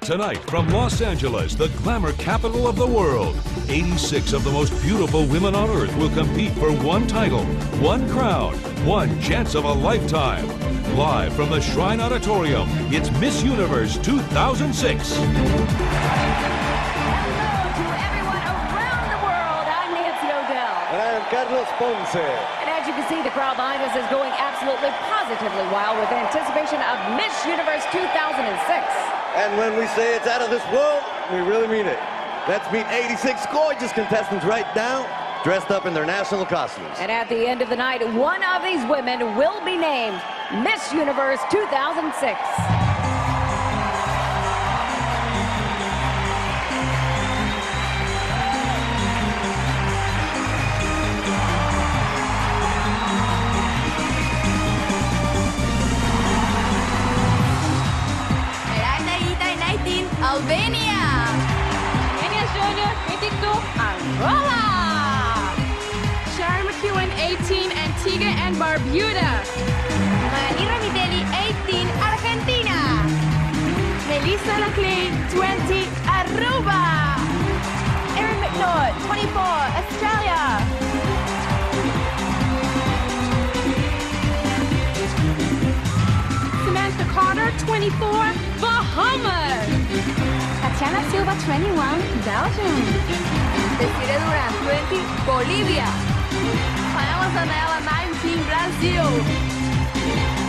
Tonight, from Los Angeles, the glamour capital of the world, 86 of the most beautiful women on earth will compete for one title, one crown, one chance of a lifetime. Live from the Shrine Auditorium, it's Miss Universe 2006. Hello to everyone around the world. I'm Nancy O'Dell. And I am Carlos Ponce. And as you can see, the crowd behind us is going absolutely positively wild with anticipation of Miss Universe 2006. And when we say it's out of this world, we really mean it. Let's meet 86 gorgeous contestants right now, dressed up in their national costumes. And at the end of the night, one of these women will be named Miss Universe 2006. Albania. Kenya Junior 22, Angola. Sharon McEwen 18, Antigua and Barbuda. Manira Midelli 18, Argentina. Melissa Laclay 20, Aruba. Erin McNaught 24, Australia. Samantha Carter 24, Bahamas. Tatiana Silva 21, Belgium. Desiree Duran 20, Bolivia. Paola Zanella 19, Brazil.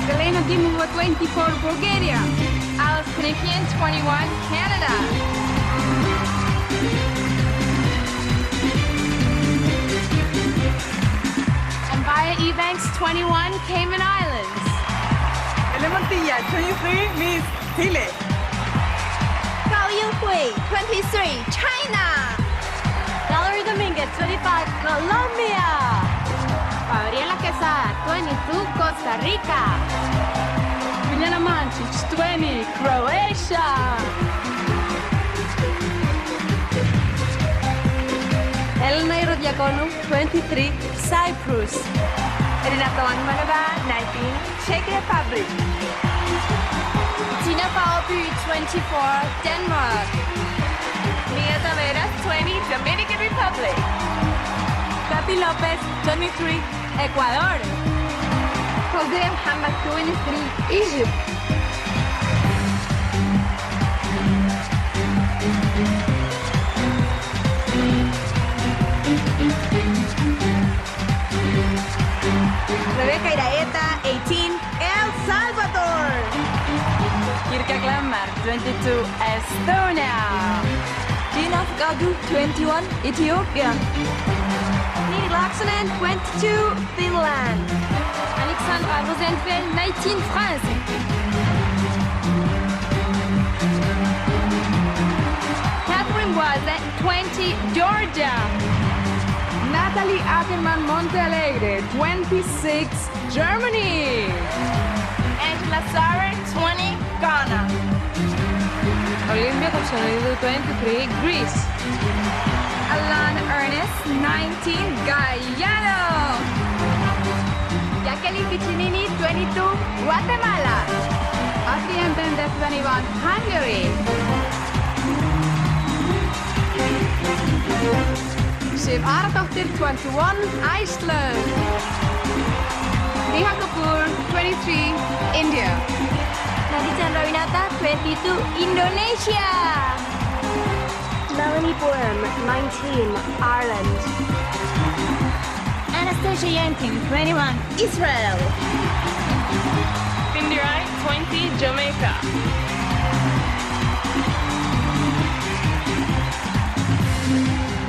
Galena Dimova 24, Bulgaria. Alice Panikian 21, Canada. And Baya Ebanks 21, Cayman Islands. Ellen Montilla, 23, Miss Chile. Gao Yinghui 23, China. Valerie Dominguez 25, Colombia. Gabriela Quesada 22, Costa Rica. Juliana Mancic, 20, Croatia. Elena Irodiaconou 23, Cyprus. Renata Langmanova, 19, Czech Republic. Tina Paopu 24, Denmark. Mia Taveras, 20, Dominican Republic. Capi Lopez 23, Ecuador. Jose Muhammad 23, Egypt. Rebeca Iraeta 18, El Salvador. Kirka Glammar, 22, Estonia. Gina Gadu 21, Ethiopia. Nini Laaksonen 22, Finland. Alexandra Rosenfeld 19, France. Catherine Boisset 20, Georgia. Natalie Ackerman Montealegre, 26, Germany. Angela Sarah 20, Ghana. Olympia Kosciuszko, 23, Greece. Alan Ernest 19, Guyana. Jacqueline Piccinini 22, Guatemala. Adrian Bender 21, Hungary. Shiv Aradottir 21, Iceland. Neha Kapoor 23, India. Nadine Rawinata 22, Indonesia. Melanie Boehm 19, Ireland. Anastasia Yankin 21, Israel. Cindy Wright, 20, Jamaica.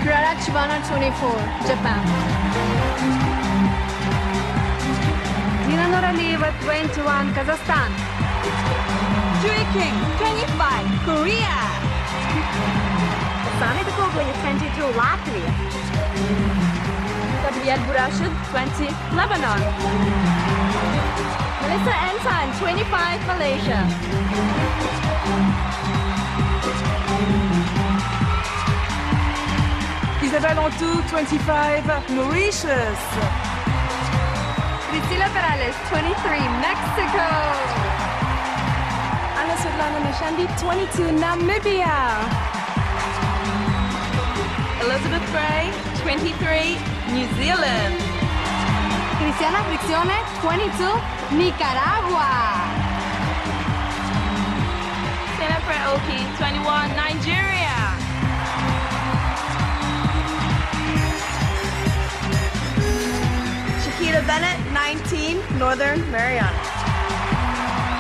Clara Chivana 24, Japan. Dina Noralieva, 21, Kazakhstan. Jui King 25, Korea. Asani Dekoglia 22, Latvia. Gabrielle Bourashid 20, Lebanon. Melissa Ensign 25, Malaysia. Isabelle Antou, 25, Mauritius. Priscilla Perales 23, Mexico. Alison Svetlana Nashandi, 22, Namibia. Elizabeth Gray, 23, New Zealand. Cristiana Friccione, 22, Nicaragua. Jennifer Oki, 21, Nigeria. Shakira Bennett, 19, Northern Mariana.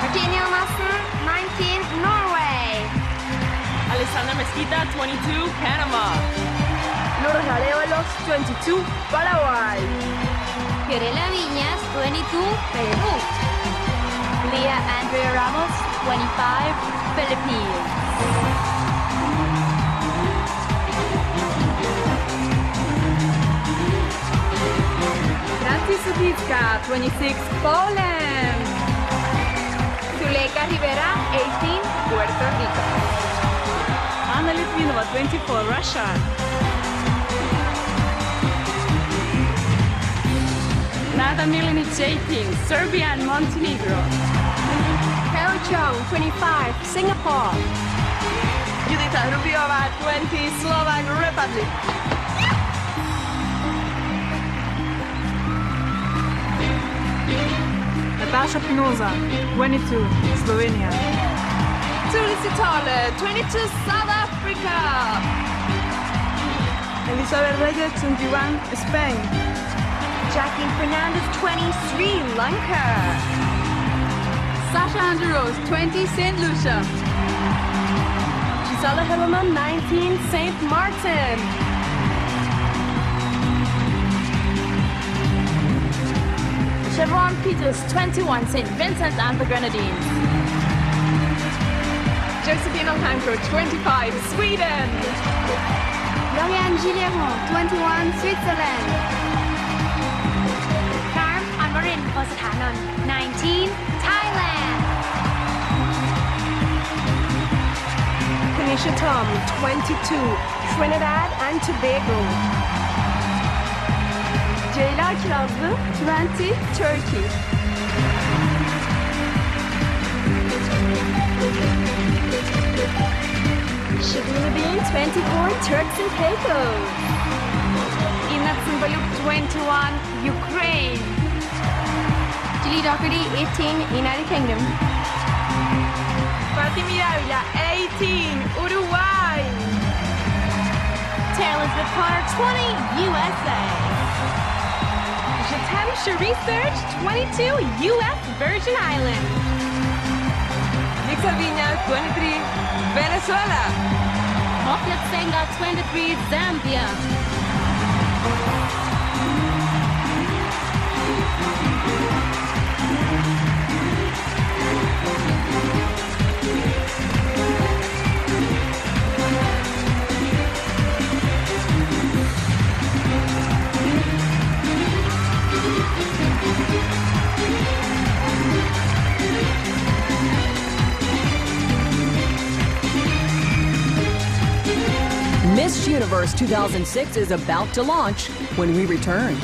Martina Massen, 19, Norway. Alessandra Mesquita, 22, Panama. Lourdes Areolos, 22, Paraguay. Fiorella Viñas, 22, Peru. Leah Andrea Ramos, 25, Philippines. Nancy Sudiska, 26, Poland. Zuleika Rivera, 18, Puerto Rico. Anna Litvinova, 24, Russia. Nada Milinic, 18, Serbia and Montenegro. Carol Chong, 25, Singapore. Judita Rubiova, 20, Slovak Republic. Natasha Pinoza, 22, Slovenia. Tulis Itale, 22, South Africa. Elizabeth Reyes, 21, Spain. Jacqueline Fernandez, 20, Sri Lanka. Sasha Andrews, 20, St. Lucia. Gisela Hilleman, 19, St. Martin. Chevron Peters, 21, St. Vincent and the Grenadines. Josephine Hanko, 25, Sweden. Lauriane Gilleron, 21, Switzerland. Karm Anmarin Posathanan, 19, Thailand. Kanisha Tom, 22, Trinidad and Tobago. Ceyla Kirazlı, 20, Turkey. Shibina Bean, 24, Turks and Caicos. Inna Tsymbaluk, 21, Ukraine. Julie Doherty, 18, United Kingdom. Fatimi Ávila, 18, Uruguay. Taylor Elizabeth Connor, 20, USA. Jatem Cherie Serge, 22, U.S. Virgin Islands. Nixa Viñas, 23, Venezuela. Moflet Senga, 23, Zambia. Miss Universe 2006 is about to launch when we return.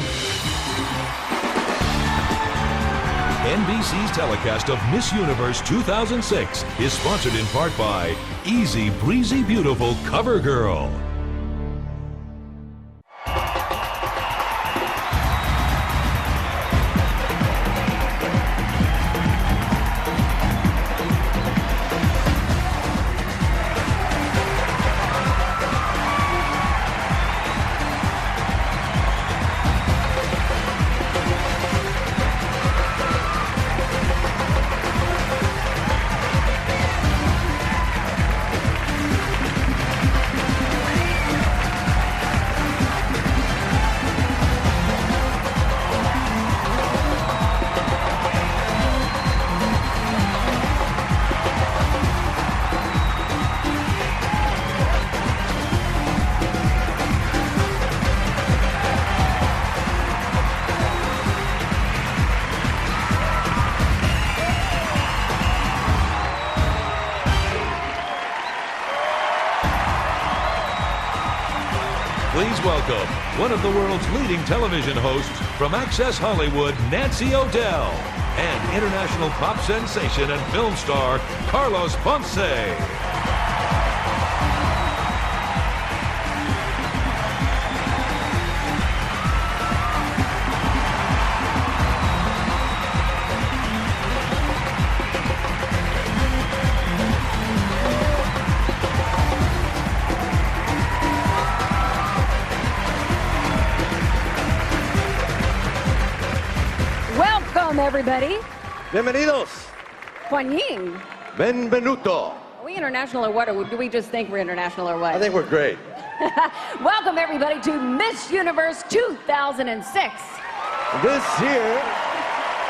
NBC's telecast of Miss Universe 2006 is sponsored in part by Easy Breezy Beautiful CoverGirl. Please welcome one of the world's leading television hosts from Access Hollywood, Nancy O'Dell. and international pop sensation and film star Carlos Ponce. Welcome, everybody. Bienvenidos. Juan Ying. Benvenuto. Are we international or what? Or do we just think we're international or what? I think we're great. Welcome, everybody, to Miss Universe 2006. This year,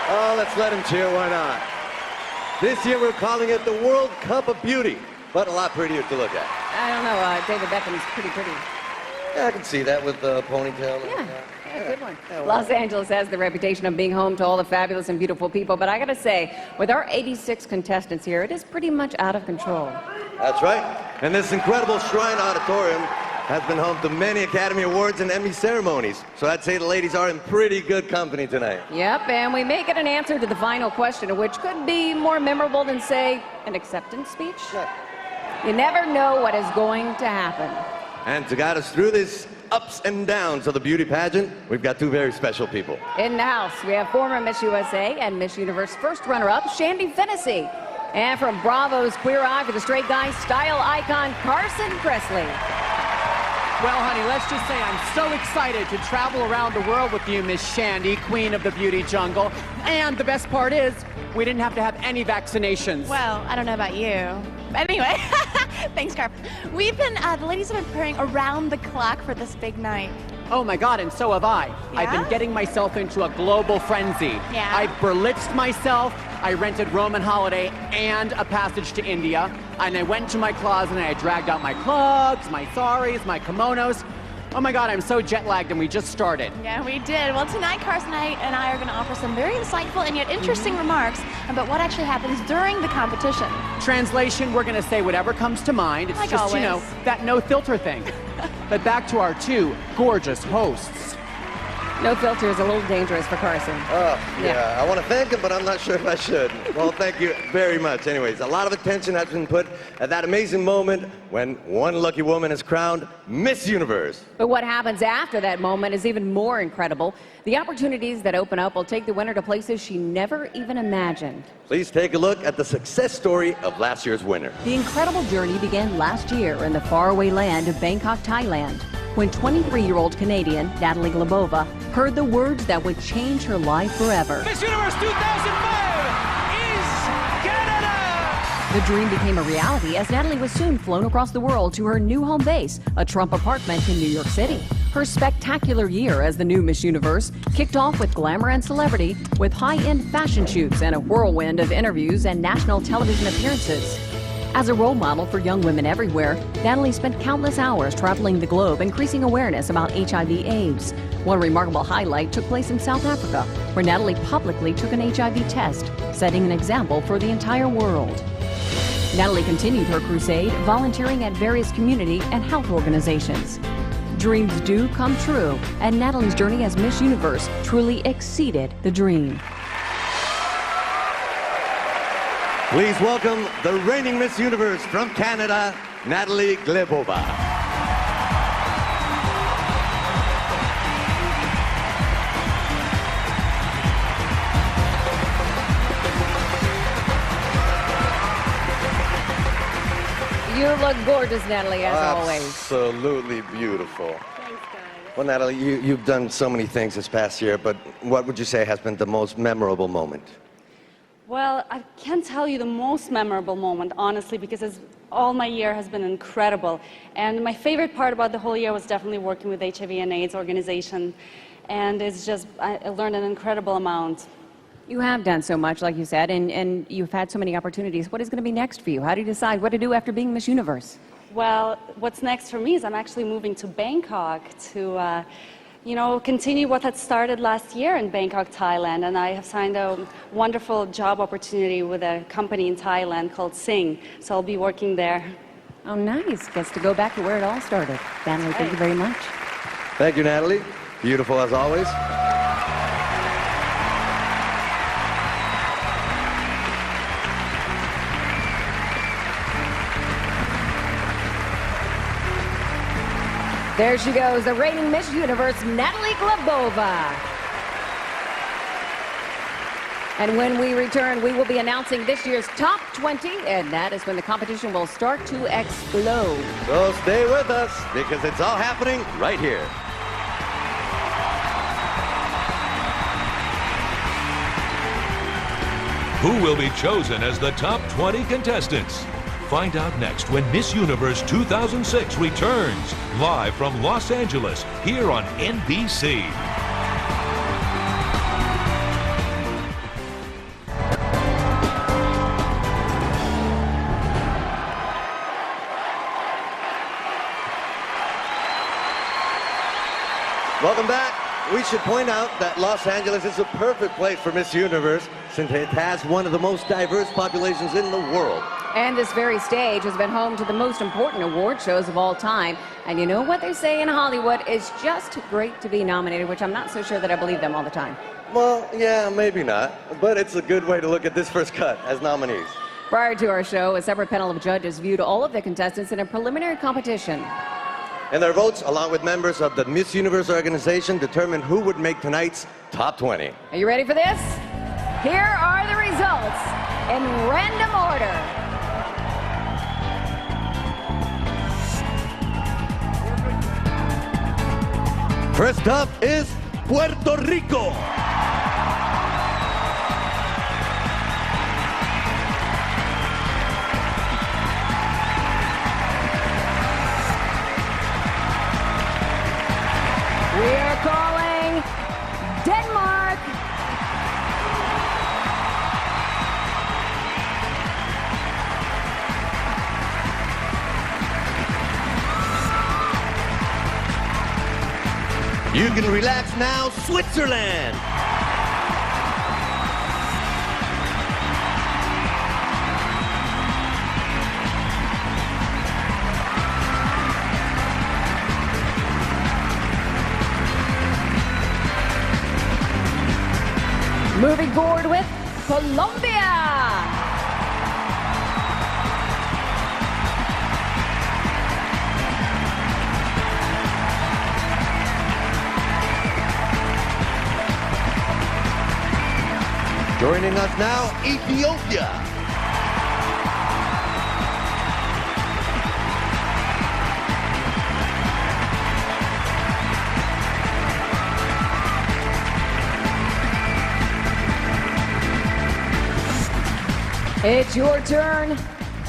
oh, let's let him cheer, why not? This year we're calling it the World Cup of Beauty, but a lot prettier to look at. I don't know. David Beckham's pretty. Yeah, I can see that with the ponytail. Yeah, good one. Los Angeles has the reputation of being home to all the fabulous and beautiful people, but I gotta say, with our 86 contestants here, it is pretty much out of control. That's right. And this incredible Shrine Auditorium has been home to many Academy Awards and Emmy ceremonies. So I'd say the ladies are in pretty good company tonight. Yep, and we may get an answer to the final question, which could be more memorable than, say, an acceptance speech. Yeah. You never know what is going to happen. And to guide us through this ups and downs of the beauty pageant, we've got two very special people. In the house, we have former Miss USA and Miss Universe first runner-up, Shandy Fennessy. And from Bravo's Queer Eye for the Straight Guy, style icon Carson Kressley. Well, honey, let's just say I'm so excited to travel around the world with you, Miss Shandy, queen of the beauty jungle. And the best part is, we didn't have to have any vaccinations. Well, I don't know about you. But anyway, thanks, Carp. We've been, the ladies have been preparing around the clock for this big night. Oh my God, and so have I. Yeah? I've been getting myself into a global frenzy. Yeah? I Berlitzed myself, I rented Roman holiday and a passage to India, and I went to my closet and I dragged out my clogs, my saris, my kimonos. Oh my God, I'm so jet lagged and we just started. Yeah, we did. Well, tonight, Carson and I are going to offer some very insightful and yet interesting remarks about what actually happens during the competition. Translation, we're going to say whatever comes to mind. It's Like just, you know, always. that no filter thing. But back to our two gorgeous hosts. No filter is a little dangerous for Carson. Oh, yeah. I want to thank him, but I'm not sure if I should. Well, thank you very much. Anyways, a lot of attention has been put at that amazing moment when one lucky woman is crowned Miss Universe. But what happens after that moment is even more incredible. The opportunities that open up will take the winner to places she never even imagined. Please take a look at the success story of last year's winner. The incredible journey began last year in the faraway land of Bangkok, Thailand, when 23-year-old Canadian Natalie Glebova heard the words that would change her life forever. Miss Universe 2005 is Canada! The dream became a reality as Natalie was soon flown across the world to her new home base, a Trump apartment in New York City. Her spectacular year as the new Miss Universe kicked off with glamour and celebrity, with high-end fashion shoots and a whirlwind of interviews and national television appearances. As a role model for young women everywhere, Natalie spent countless hours traveling the globe increasing awareness about HIV/AIDS. One remarkable highlight took place in South Africa, where Natalie publicly took an HIV test, setting an example for the entire world. Natalie continued her crusade, volunteering at various community and health organizations. Dreams do come true, and Natalie's journey as Miss Universe truly exceeded the dream. Please welcome the reigning Miss Universe from Canada, Natalie Glebova. You look gorgeous, Natalie, as always. Absolutely beautiful. Well, Natalie, you've done so many things this past year, but what would you say has been the most memorable moment? Well, I can't tell you the most memorable moment, honestly, because all my year has been incredible. And my favorite part about the whole year was definitely working with HIV and AIDS organization. And it's just, I learned an incredible amount. You have done so much, like you said, and you've had so many opportunities. What is going to be next for you? How do you decide what to do after being Miss Universe? Well, what's next for me is I'm actually moving to Bangkok to continue what had started last year in Bangkok, Thailand. And I have signed a wonderful job opportunity with a company in Thailand called Sing. So I'll be working there. Oh, nice. Gets to go back to where it all started. Natalie, thank you very much. Thank you, Natalie. Beautiful as always. There she goes, the reigning Miss Universe, Natalie Glebova. And when we return, we will be announcing this year's top 20, and that is when the competition will start to explode. So stay with us, because it's all happening right here. Who will be chosen as the top 20 contestants? Find out next when Miss Universe 2006 returns, live from Los Angeles, here on NBC. Welcome back. We should point out that Los Angeles is a perfect place for Miss Universe, since it has one of the most diverse populations in the world. And this very stage has been home to the most important award shows of all time. And you know what they say in Hollywood? It's just great to be nominated, which I'm not so sure that I believe them all the time. Well, yeah, maybe not. But it's a good way to look at this first cut as nominees. Prior to our show, a separate panel of judges viewed all of the contestants in a preliminary competition. And their votes, along with members of the Miss Universe organization, determined who would make tonight's top 20. Are you ready for this? Here are the results in random order. First up is Puerto Rico. We are calling Denmark. You can relax now, Switzerland. Moving forward with Colombia. Joining us now, Ethiopia. It's your turn,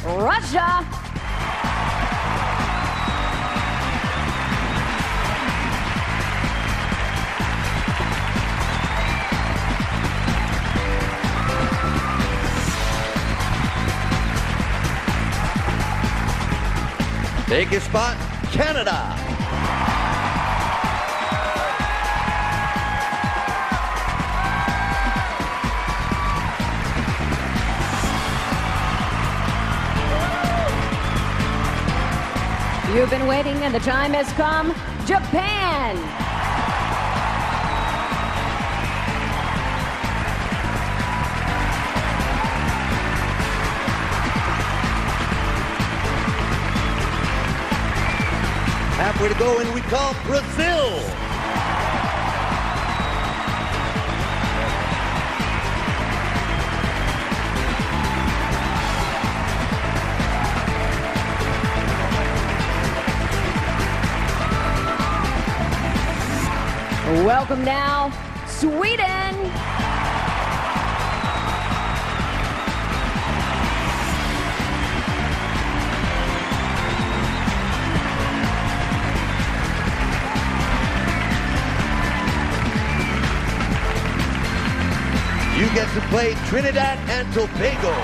Russia. Take your spot, Canada. You've been waiting and the time has come, Japan. Halfway to go, and we call Brazil. Welcome now, Sweden. You get to play Trinidad and Tobago.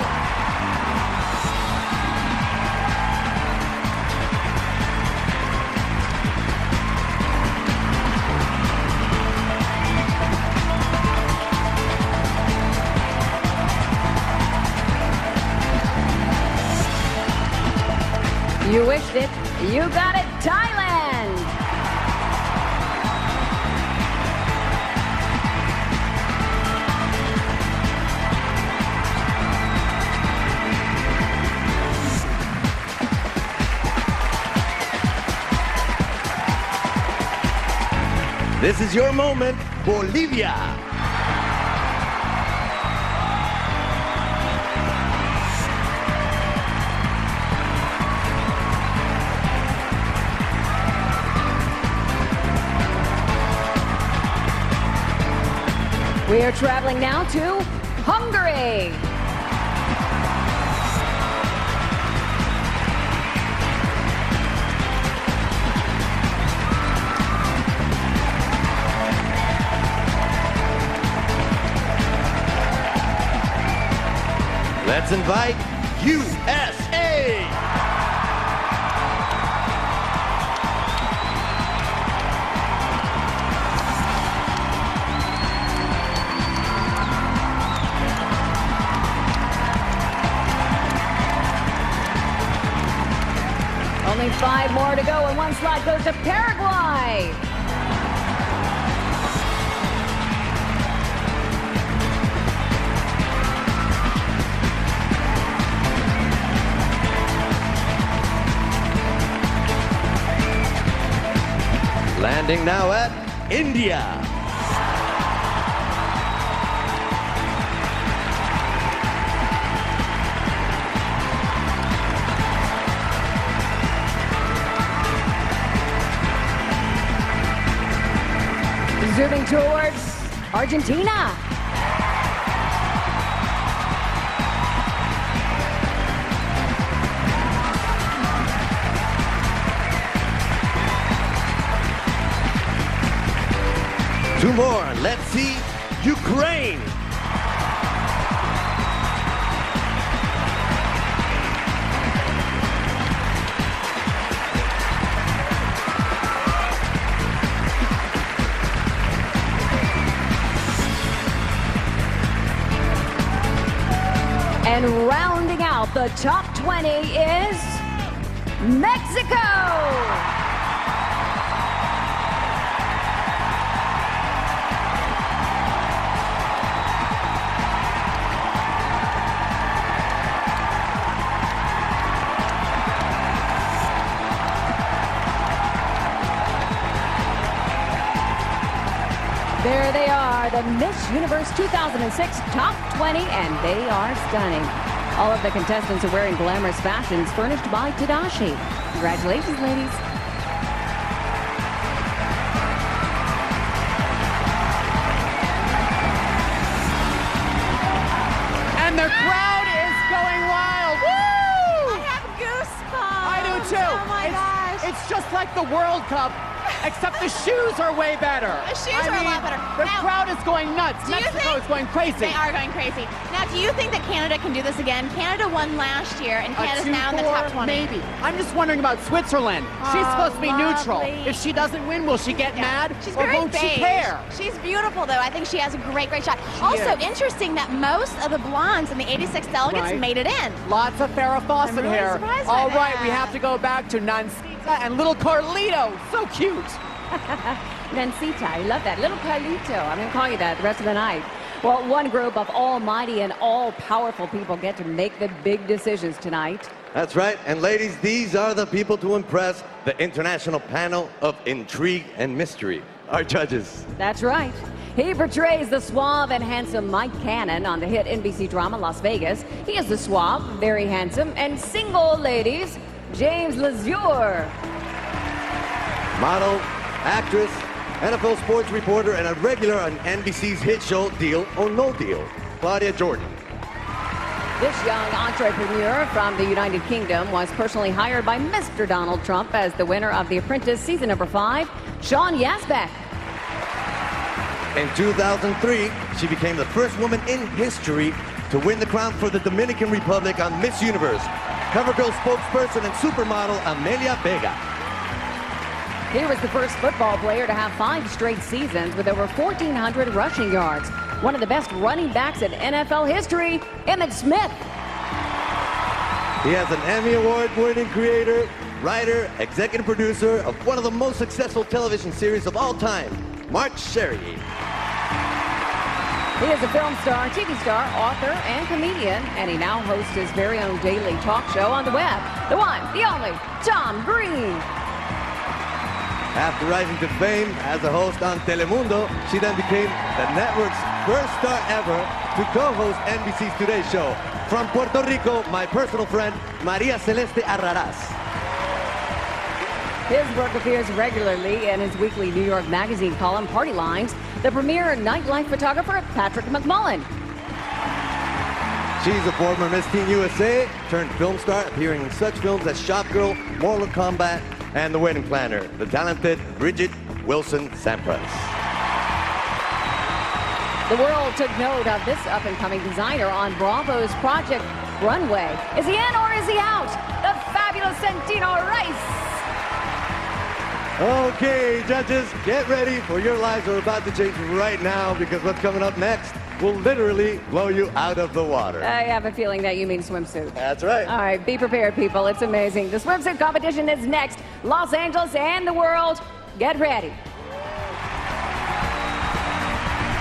You wished it, you got it, Thailand. This is your moment, Bolivia. We are traveling now to Hungary. Let's invite USA. Only 5 more to go, and one slot goes to Paraguay. Landing now at India. Zooming towards Argentina. Two more. Let's see Ukraine. And rounding out the top 20 is Mexico. There they are, the Miss Universe 2006 Top 20, and they are stunning. All of the contestants are wearing glamorous fashions furnished by Tadashi. Congratulations, ladies. And the crowd is going wild. Woo! I have goosebumps. I do too. Oh my gosh. It's just like the World Cup, except the shoes are way better. The shoes are a lot better. The Now, crowd is going nuts. do you Mexico think- is going crazy. They are going crazy. Now, do you think that Canada can do this again? Canada won last year, and Canada's now in the top 20. Maybe. I'm just wondering about Switzerland. She's Oh, supposed to be neutral. lovely. If she doesn't win, will she get mad? She's or very won't beige. she care? She's beautiful, though. I think she has a great shot. Also, is. interesting that most of the blondes in the 86 delegates Right. made it in. Lots of Farrah Fawcett I'm really here. surprised by All right, we that. have to go back to Nancita and little Carlito. So cute. Nancita, I love that. Little Carlito. I'm going to call you that the rest of the night. Well, one group of almighty and all-powerful people get to make the big decisions tonight. That's right. And ladies, these are the people to impress the international panel of intrigue and mystery. Our judges. That's right. He portrays the suave and handsome Mike Cannon on the hit NBC drama Las Vegas. He is the suave, very handsome, and single, ladies, James Lazure. Model, actress, NFL sports reporter, and a regular on NBC's hit show Deal or No Deal, Claudia Jordan. This young entrepreneur from the United Kingdom was personally hired by Mr. Donald Trump as the winner of The Apprentice season number 5, Sean Yazbek. In 2003, she became the first woman in history to win the crown for the Dominican Republic on Miss Universe. CoverGirl spokesperson and supermodel Amelia Vega. He was the first football player to have 5 straight seasons with over 1,400 rushing yards. One of the best running backs in NFL history, Emmitt Smith. He has an Emmy Award-winning creator, writer, executive producer of one of the most successful television series of all time, Mark Sherry. He is a film star, TV star, author, and comedian, and he now hosts his very own daily talk show on the web. The one, the only, Tom Green. After rising to fame as a host on Telemundo, she then became the network's first star ever to co-host NBC's Today Show. From Puerto Rico, my personal friend, Maria Celeste Arraraz. His work appears regularly in his weekly New York Magazine column, Party Lines. The premier nightlife photographer, Patrick McMullen. She's a former Miss Teen USA turned film star, appearing in such films as Shop Girl, Mortal Kombat, and The Wedding Planner, the talented Bridget Wilson Sampras. The world took note of this up-and-coming designer on Bravo's Project Runway. Is he in or is he out? The fabulous Santino Rice. Okay, judges, get ready, for your lives are about to change right now, because what's coming up next will literally blow you out of the water. I have a feeling that you mean swimsuit. That's right. All right, be prepared, people. It's amazing. The swimsuit competition is next. Los Angeles and the world, get ready.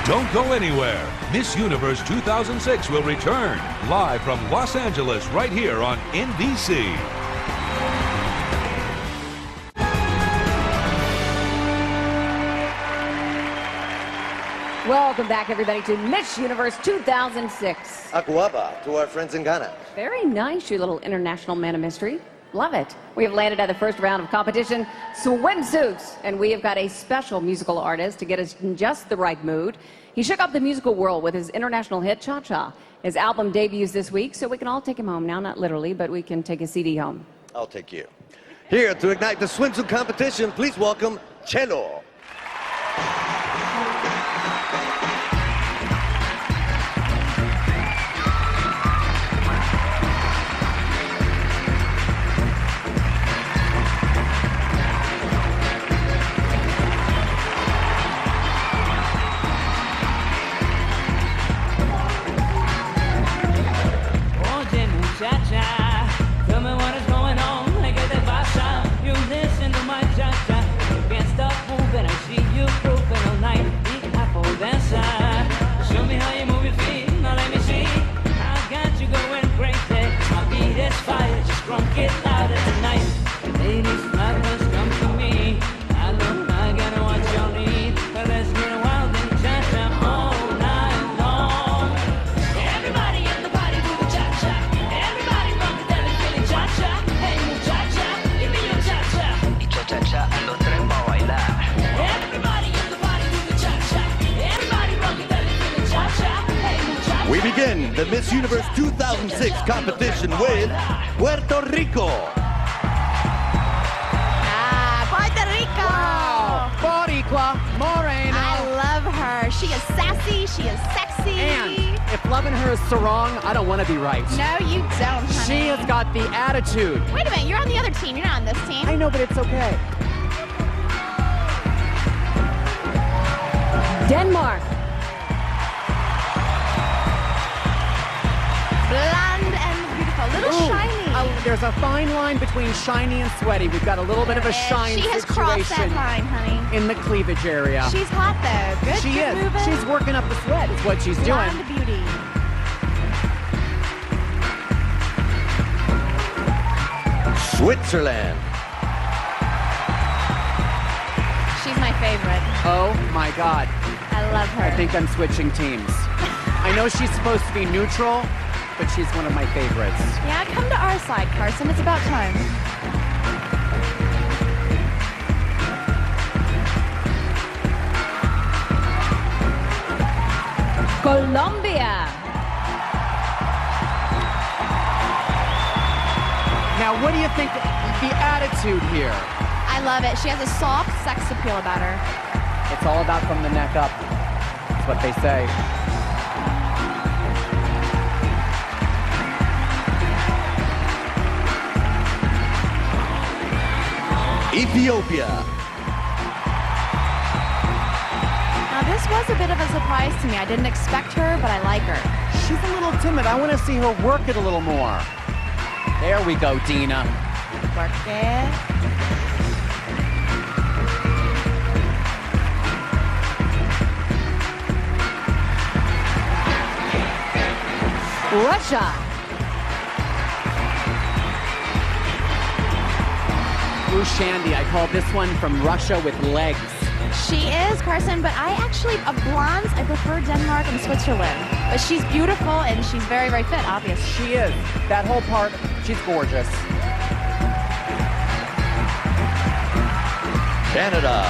Don't go anywhere. Miss Universe 2006 will return live from Los Angeles right here on NBC. Welcome back, everybody, to Miss Universe 2006. Akuaba to our friends in Ghana. Very nice, you little international man of mystery. Love it. We have landed at the first round of competition, swimsuits, and we have got a special musical artist to get us in just the right mood. He shook up the musical world with his international hit, Cha Cha. His album debuts this week, so we can all take him home. Now, not literally, but we can take a CD home. I'll take you. Here to ignite the swimsuit competition, please welcome Chelo. Tell me what is going on, I get the vibe. You listen to my cha-cha. You can't stop moving, I see you grooving all night. The apple dancer. Show me how you move your feet, now let me see. I got you going crazy. My beat is fire, just crunk it louder tonight. Ladies, lovers, come to me. I know I gotta what y'all need. But let's get wild and cha-cha all night long. Everybody in the party do the cha-cha. Everybody rock the deli feeling cha-cha. Hey, move cha-cha, give me your cha-cha. Y cha-cha-cha a los tres pa' bailar. Everybody in the party do the cha-cha. Everybody rock the deli feeling cha-cha. Hey, move cha-cha. We begin the Miss Universe 2006 competition with Puerto Rico. Puerto Rico. Boricua Moreno. I love her. She is sassy. She is sexy. And if loving her is so wrong, I don't want to be right. No, you don't, honey. She has got the attitude. Wait a minute. You're on the other team. You're not on this team. I know, but it's okay. Denmark. Blonde and beautiful. A little Ooh. shiny. There's a fine line between shiny and sweaty. We've got a little bit of a shine She has crossed that situation line, honey. in the cleavage area. She's hot, though. Good, She good is. moving. She's working up the sweat is what she's doing. Blonde beauty. Switzerland. She's my favorite. Oh my God. I love her. I think I'm switching teams. I know she's supposed to be neutral, but she's one of my favorites. Yeah, come to our side, Carson. It's about time. Colombia. Now, what do you think the attitude here? I love it. She has a soft sex appeal about her. It's all about from the neck up. That's what they say. Ethiopia. Now, this was a bit of a surprise to me. I didn't expect her, but I like her. She's a little timid. I want to see her work it a little more. There we go, Dina. Work it. Russia. Ooh, Shandy, I call this one from Russia with legs. She is, Carson, but I actually, of blondes, I prefer Denmark and Switzerland. But she's beautiful and she's very, very fit, obviously. She is. That whole part, she's gorgeous. Canada.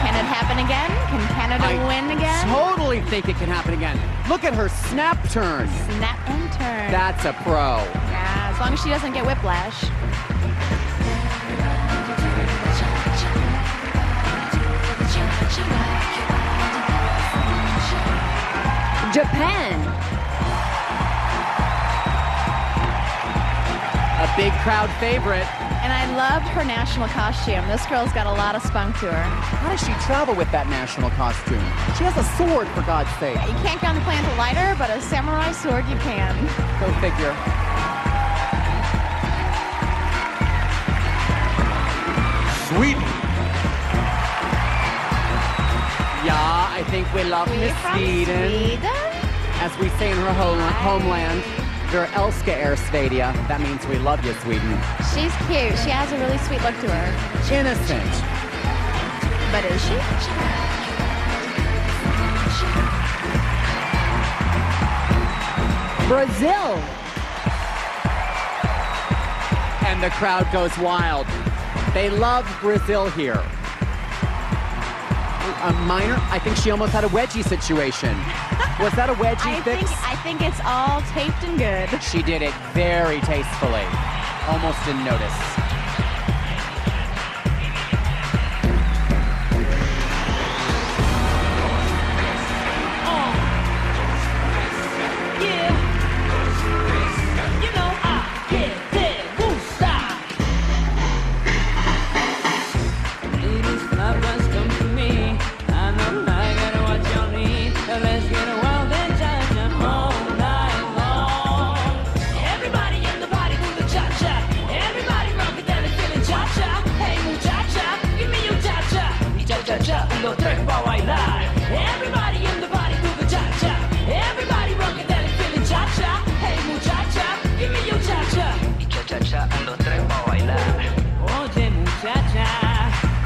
Can it happen again? Can Canada win again? Totally think it can happen again. Look at her snap turn. Snap and turn. That's a pro. Yeah, as long as she doesn't get whiplash. Japan. A big crowd favorite. And I loved her national costume. This girl's got a lot of spunk to her. How does she travel with that national costume? She has a sword, for God's sake. You can't get on the plane with a lighter, but a samurai sword you can. Go figure. Sweden. Yeah, I think we love Miss From Sweden. As we say in her homeland, wir älskar er Sverige. That means we love you, Sweden. She's cute. She has a really sweet look to her. Innocent. But is she? Brazil. And the crowd goes wild. They love Brazil here. A minor? I think she almost had a wedgie situation. Was that a wedgie fix? I think it's all taped and good. She did it very tastefully. Almost didn't notice. Los tres pa' bailar. Everybody in the body do the cha-cha. Everybody rockin' that and feeling cha-cha. Hey muchacha, give me your cha-cha. Y cha-cha-cha, los tres pa' bailar. Oye muchacha,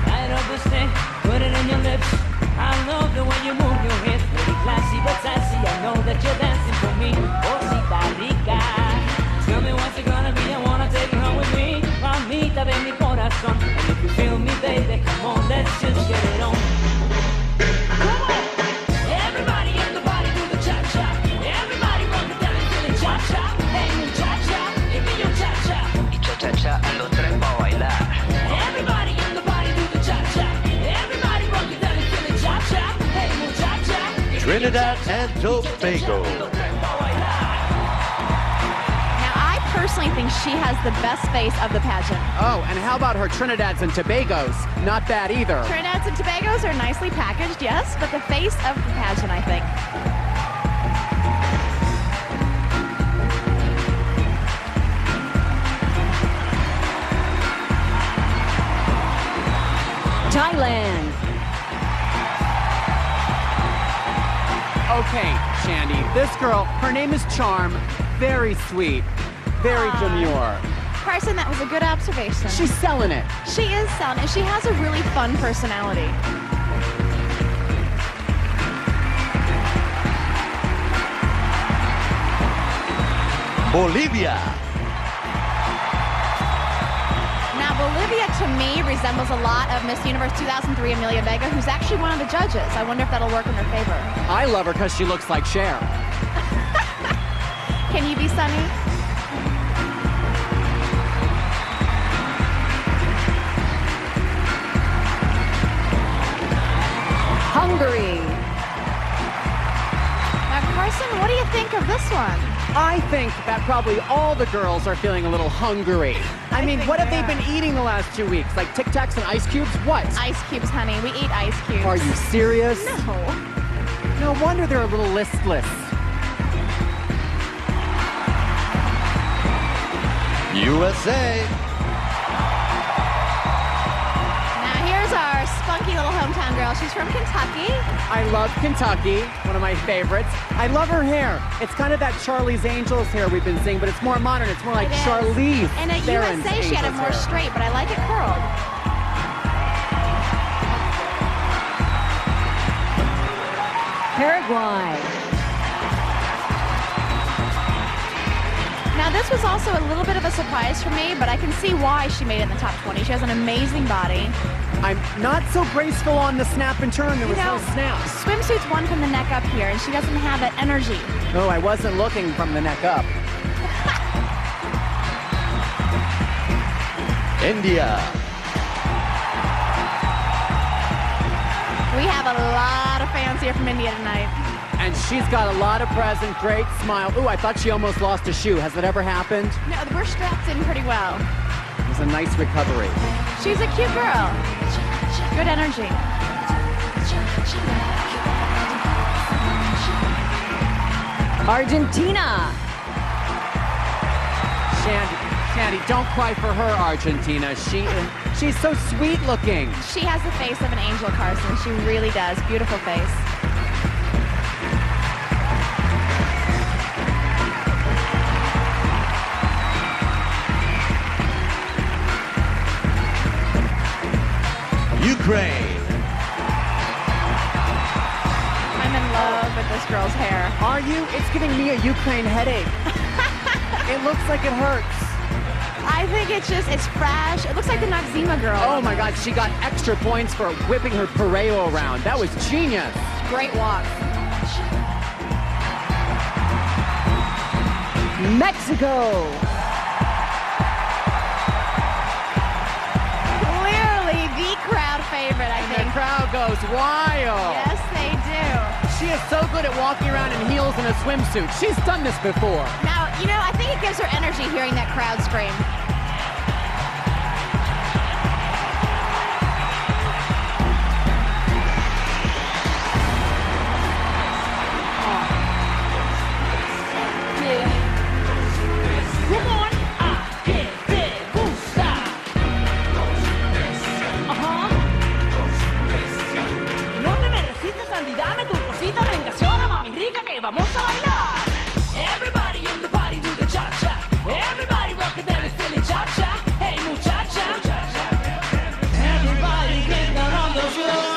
light up the stick, put it in your lips. I love the way you move your hips, pretty classy but sassy. I know that you're dancing for me, cosita rica. Tell me what's it gonna be, I wanna take you home with me. Mamita de mi corazón, and if you feel me, baby, come on, let's just get it on. Cha-cha, los tres pa' bailar. Everybody in the body do the cha-cha. Everybody rock it down and feel it cha-cha. Hey muchacha. Trinidad and Tobago. Now, I personally think she has the best face of the pageant. Oh, and how about her Trinidad's and Tobago's? Not bad either. Trinidad's and Tobago's are nicely packaged, yes, but the face of the pageant, I think. Thailand. Okay, Shandy, this girl, her name is Charm. Very sweet, very demure. Carson, that was a good observation. She's selling it. She is selling it. She has a really fun personality. Bolivia. Now, Bolivia, to me, resembles a lot of Miss Universe 2003, Amelia Vega, who's actually one of the judges. I wonder if that'll work in her favor. I love her because she looks like Cher. Can you be Sunny? Hungary. Now, Carson, what do you think of this one? I think that probably all the girls are feeling a little hungry. I mean, what have they been eating the last 2 weeks? Like Tic Tacs and ice cubes? What? Ice cubes, honey. We eat ice cubes. Are you serious? No. No wonder they're a little listless. USA. Now, here's our our spunky little hometown girl. She's from Kentucky. I love Kentucky, one of my favorites. I love her hair. It's kind of that Charlie's Angels hair we've been seeing, but it's more modern. It's more like It is. Charlize And at Theron's USA, she had it Angels more hair. straight, but I like it curled. Paraguay. Now, this was also a little bit of a surprise for me, but I can see why she made it in the top 20. She has an amazing body. I'm not so graceful on the snap and turn. There was You know, no snap. swimsuits won from the neck up here, and she doesn't have that energy. No, I wasn't looking from the neck up. India. We have a lot of fans here from India tonight. And she's got a lot of present, great smile. Ooh, I thought she almost lost a shoe. Has that ever happened? No, we're strapped in pretty well. It was a nice recovery. She's a cute girl. Good energy. Argentina. Shandy, don't cry for her, Argentina. She's so sweet looking. She has the face of an angel, Carson. She really does. Beautiful face. Ukraine. I'm in love with this girl's hair. Are you? It's giving me a Ukraine headache. It looks like it hurts. I think it's fresh. It looks like the Noxzema girl. Oh my God, she got extra points for whipping her pareo around. That was genius. Great walk. Mexico. Clearly the crowd favorite, I And think. the crowd goes wild. Yes, they do. She is so good at walking around in heels and a swimsuit. She's done this before. Now, you know, I think it gives her energy hearing that crowd scream. Come on, que te gusta. Ajá. No te me resistes, Andy, dame tu cosita, vengaciona, mami rica, que vamos a bailar. Everybody in the party do the cha-cha. Everybody rock the belly, feeling cha-cha. Hey, muchacha. Everybody get down on the floor.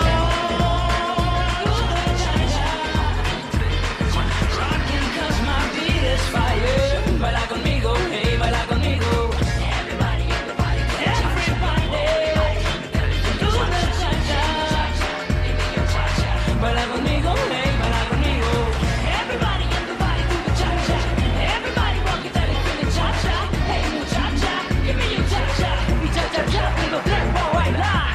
Do the cha-cha. Rockin' 'cause my beat is fire. Baila conmigo, hey, baila conmigo. Everybody in the party, do the cha-cha. Baila conmigo, hey, baila conmigo. Everybody in the party, do the cha-cha. Everybody rock it, dale, feeling cha-cha. Hey, muchacha, give me your cha-cha. Y cha-cha-cha, tengo tres pa' bailar.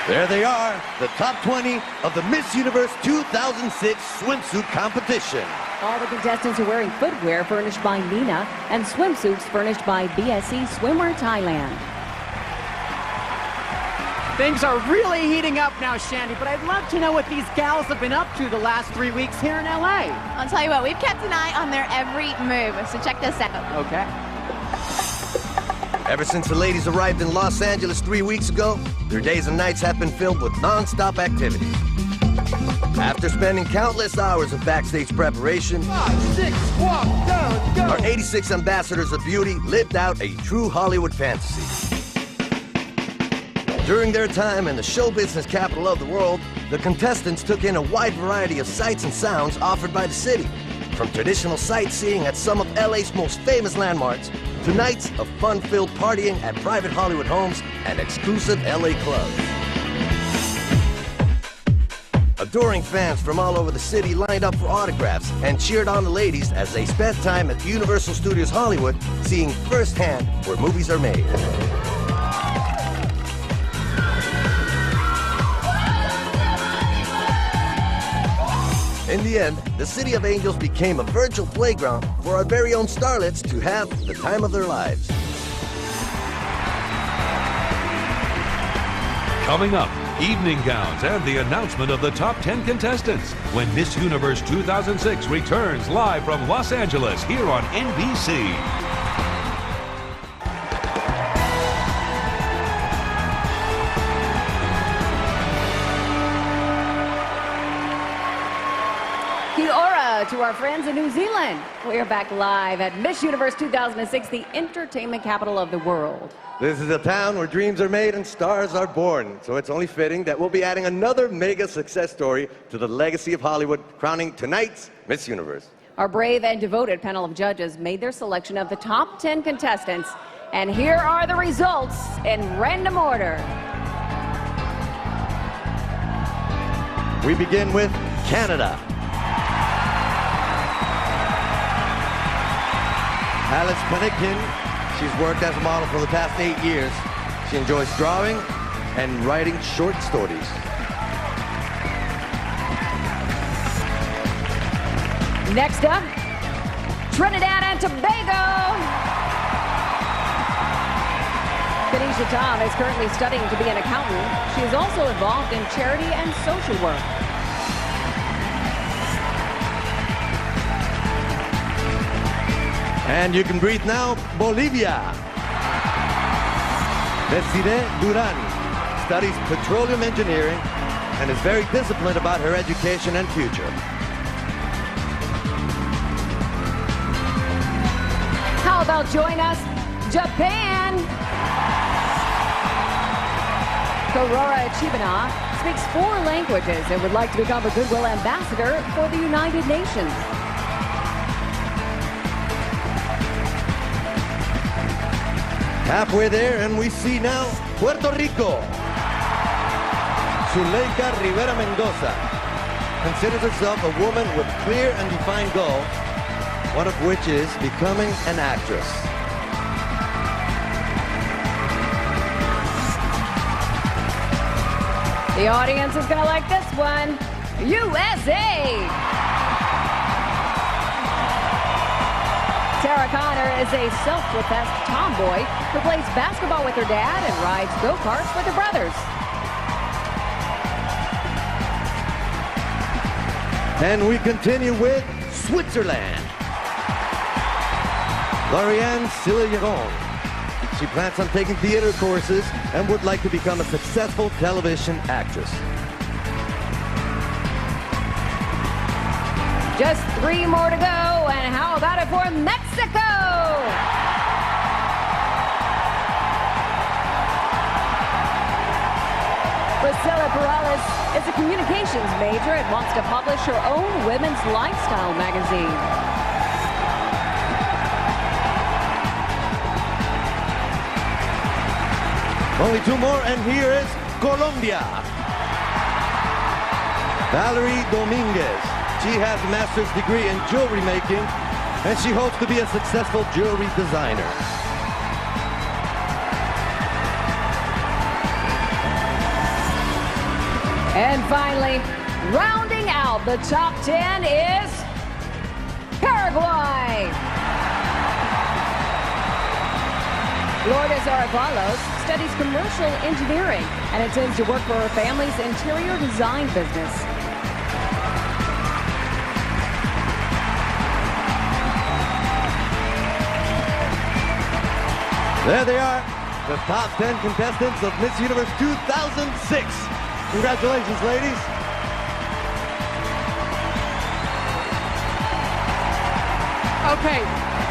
There they are, the top 20 of the Miss Universe 2006 swimsuit competition. All the contestants are wearing footwear furnished by Nina and swimsuits furnished by BSC Swimwear Thailand. Things are really heating up now, Shandy, but I'd love to know what these gals have been up to the last 3 weeks here in LA. I'll tell you what, we've kept an eye on their every move, so check this out. Okay. Ever since the ladies arrived in Los Angeles 3 weeks ago, their days and nights have been filled with non-stop activity. After spending countless hours of backstage preparation, 5, 6, walk, down, go. our 86 ambassadors of beauty lived out a true Hollywood fantasy. During their time in the show business capital of the world, the contestants took in a wide variety of sights and sounds offered by the city, from traditional sightseeing at some of LA's most famous landmarks to nights of fun-filled partying at private Hollywood homes and exclusive LA clubs. Adoring fans from all over the city lined up for autographs and cheered on the ladies as they spent time at Universal Studios Hollywood, seeing firsthand where movies are made. In the end, the City of Angels became a virtual playground for our very own starlets to have the time of their lives. Coming up, evening gowns, and the announcement of the top 10 contestants when Miss Universe 2006 returns live from Los Angeles here on NBC. Kia ora to our friends in New Zealand. We are back live at Miss Universe 2006, the entertainment capital of the world. This is a town where dreams are made and stars are born. So it's only fitting that we'll be adding another mega success story to the legacy of Hollywood, crowning tonight's Miss Universe. Our brave and devoted panel of judges made their selection of the top 10 contestants, and here are the results in random order. We begin with Canada. Alice Penikin, she's worked as a model for the past 8 years. She enjoys drawing and writing short stories. Next up, Trinidad and Tobago. Kenesha Tom is currently studying to be an accountant. She is also involved in charity and social work. And you can breathe now, Bolivia. Desiree Duran studies petroleum engineering and is very disciplined about her education and future. How about join us, Japan? Aurora Chibana speaks 4 languages and would like to become a Goodwill Ambassador for the United Nations. Halfway there, and we see now Puerto Rico. Zuleika Rivera Mendoza considers herself a woman with clear and defined goals, one of which is becoming an actress. The audience is gonna like this one. USA! Sarah Connor is a self-professed tomboy who plays basketball with her dad and rides go-karts with her brothers. And we continue with Switzerland. Lauriane Silleron. She plans on taking theater courses and would like to become a successful television actress. Just 3 more to go, and how about it for Mexico? Priscilla Perales is a communications major and wants to publish her own women's lifestyle magazine. Only 2 more, and here is Colombia. Valerie Dominguez. She has a master's degree in jewelry making, and she hopes to be a successful jewelry designer. And finally, rounding out the top 10 is Paraguay. Lourdes Aravalos studies commercial engineering and intends to work for her family's interior design business. There they are, the top 10 contestants of Miss Universe 2006. Congratulations, ladies. Okay,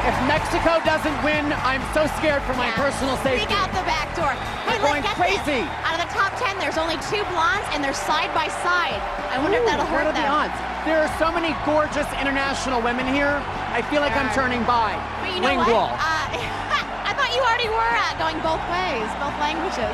if Mexico doesn't win, I'm so scared for my personal safety. Sneak out the back door. Hey, I'm going look, get crazy. this. Out of the top 10, there's only 2 blondes, and they're side by side. I wonder if that'll What hurt are the them. odds? There are so many gorgeous international women here. I feel like I'm turning bi. But you know Lingual. what? I thought you already were going both ways, both languages.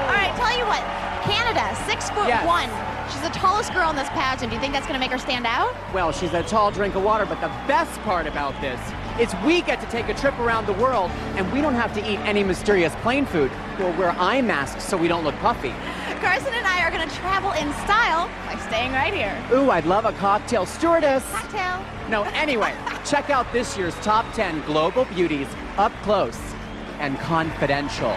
All right, tell you what. Canada, 6'1". Yes. She's the tallest girl in this pageant. Do you think that's going to make her stand out? Well, she's a tall drink of water, but the best part about this is we get to take a trip around the world, and we don't have to eat any mysterious plane food or wear eye masks so we don't look puffy. Carson and I are going to travel in style by staying right here. Ooh, I'd love a cocktail stewardess. Cocktail. No, anyway, check out this year's top 10 global beauties up close and confidential.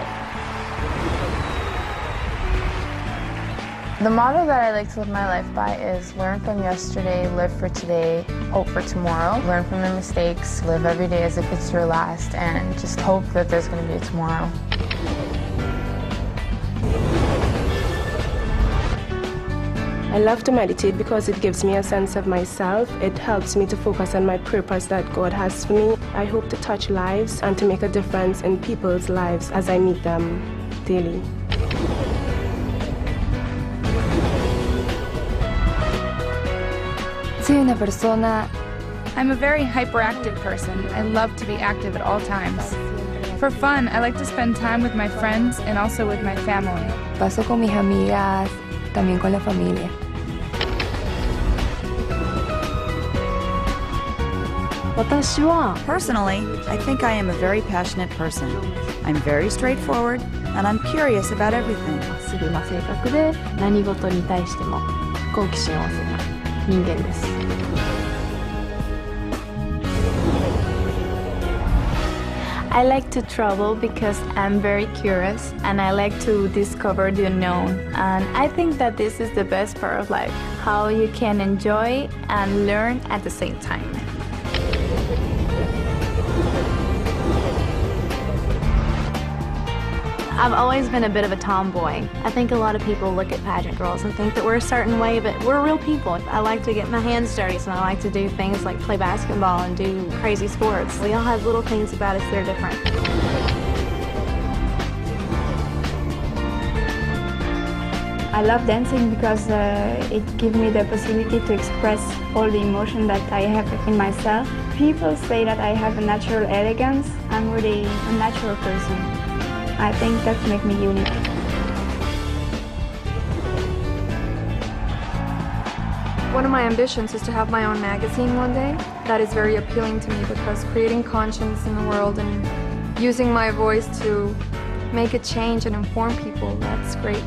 The motto that I like to live my life by is learn from yesterday, live for today, hope for tomorrow. Learn from your mistakes, live every day as if it's your last, and just hope that there's going to be a tomorrow. I love to meditate because it gives me a sense of myself. It helps me to focus on my purpose that God has for me. I hope to touch lives and to make a difference in people's lives as I meet them daily. Soy una persona. I'm a very hyperactive person. I love to be active at all times. For fun, I like to spend time with my friends and also with my family. Paso con mis amigas, también con la familia. Personally, I think I am a very passionate person. I'm very straightforward and I'm curious about everything. すぐな性格で何事に対しても好奇心旺盛な人間です。I like to travel because I'm very curious and I like to discover the unknown. And I think that this is the best part of life, how you can enjoy and learn at the same time. I've always been a bit of a tomboy. I think a lot of people look at pageant girls and think that we're a certain way, but we're real people. I like to get my hands dirty, so I like to do things like play basketball and do crazy sports. We all have little things about us that are different. I love dancing because it gives me the possibility to express all the emotion that I have in myself. People say that I have a natural elegance. I'm really a natural person. I think that makes me unique. One of my ambitions is to have my own magazine one day. That is very appealing to me because creating conscience in the world and using my voice to make a change and inform people, that's great.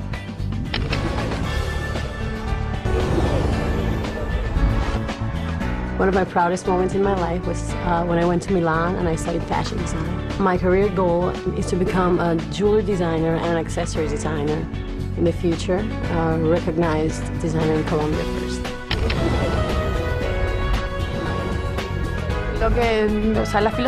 One of my proudest moments in my life was when I went to Milan and I studied fashion design. My career goal is to become a jewelry designer and accessory designer in the future, a recognized designer in Colombia first.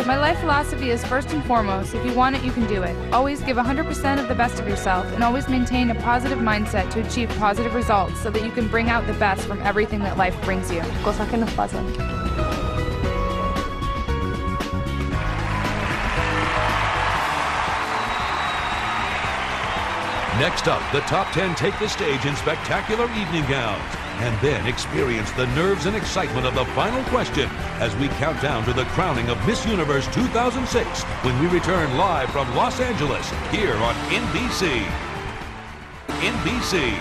My life philosophy is first and foremost, if you want it, you can do it. Always give 100% of the best of yourself and always maintain a positive mindset to achieve positive results so that you can bring out the best from everything that life brings you. Cosas que nos pasan. Next up, the top 10 take the stage in spectacular evening gowns. And then experience the nerves and excitement of the final question as we count down to the crowning of Miss Universe 2006 when we return live from Los Angeles here on NBC. NBC.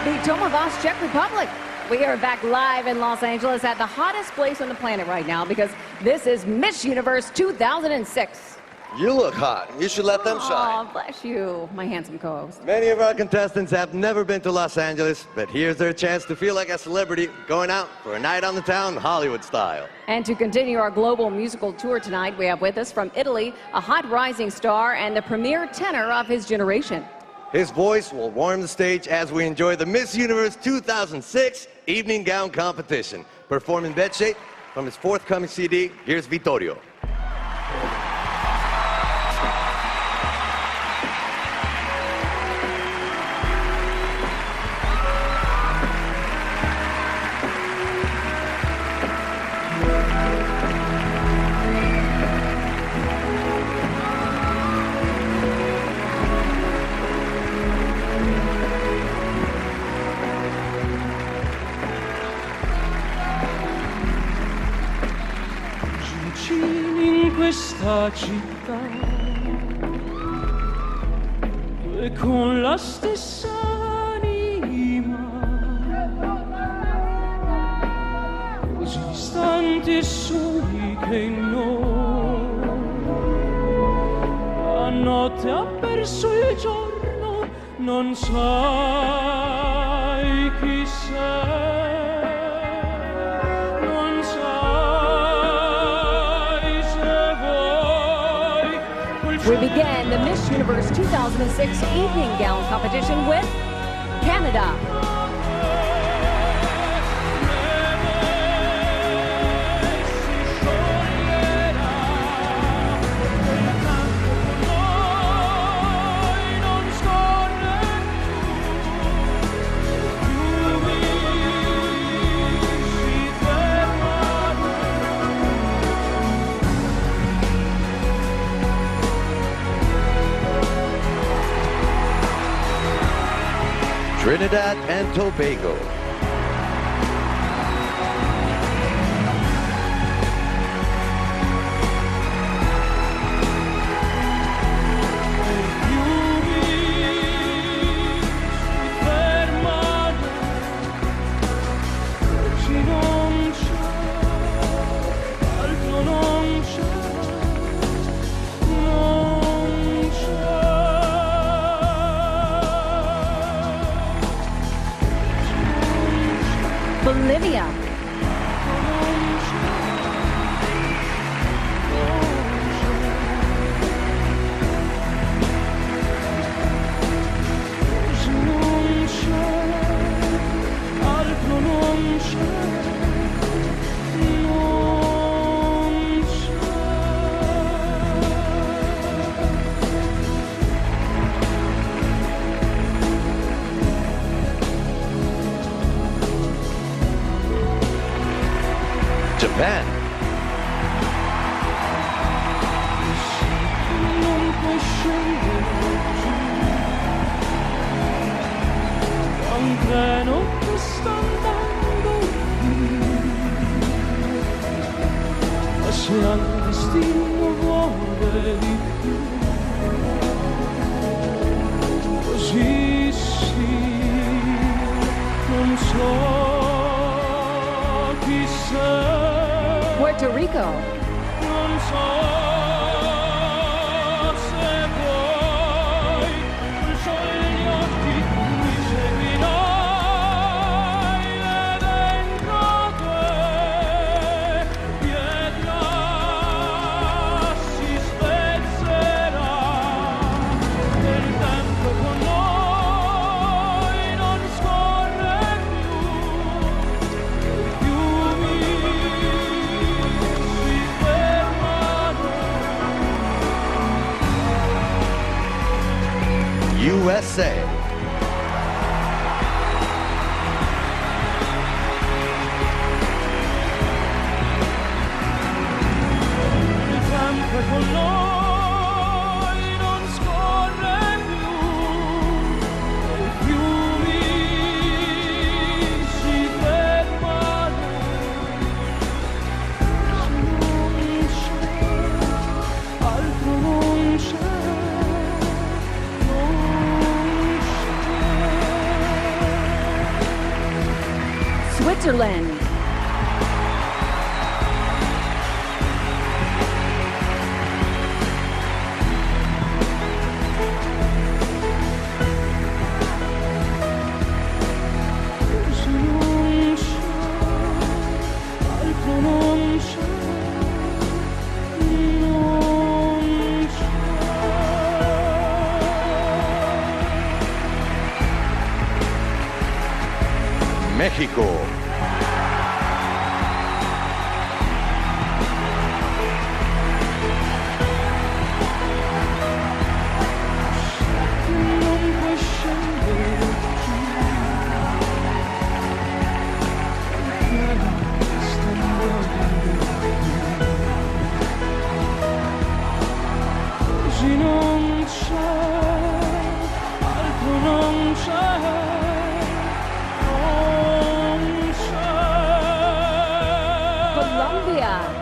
The Tomovas, Czech Republic. We are back live in Los Angeles at the hottest place on the planet right now because this is Miss Universe 2006. You look hot. You should let them shine. Oh, bless you, my handsome co-host. Many of our contestants have never been to Los Angeles, but here's their chance to feel like a celebrity going out for a night on the town, Hollywood style. And to continue our global musical tour tonight, we have with us from Italy a hot rising star and the premier tenor of his generation. His voice will warm the stage as we enjoy the Miss Universe 2006 evening gown competition. Performing Bed Shape from his forthcoming CD, here's Vittorio. In questa città due con la stessa anima così distanti e soli che in noi la notte ha perso il giorno non sai chi sei. We began the Miss Universe 2006 evening gown competition with Canada. Trinidad and Tobago. Bolivia. Japan. Un treno che sta andando ma se anche il destino vuole di più, così sì, non so chi sei. Puerto Rico. Non so se vuoi, il sole negli occhi mi seguirai e dentro te pietra si spezzerà, il tempo con noi non scorre più, i fiumi USA. Il tempo con noi non scorre più, i fiumi si fermano, se non c'è, altro non c'è. Switzerland. Mexico. Così non c'è, altro non c'è. Colombia.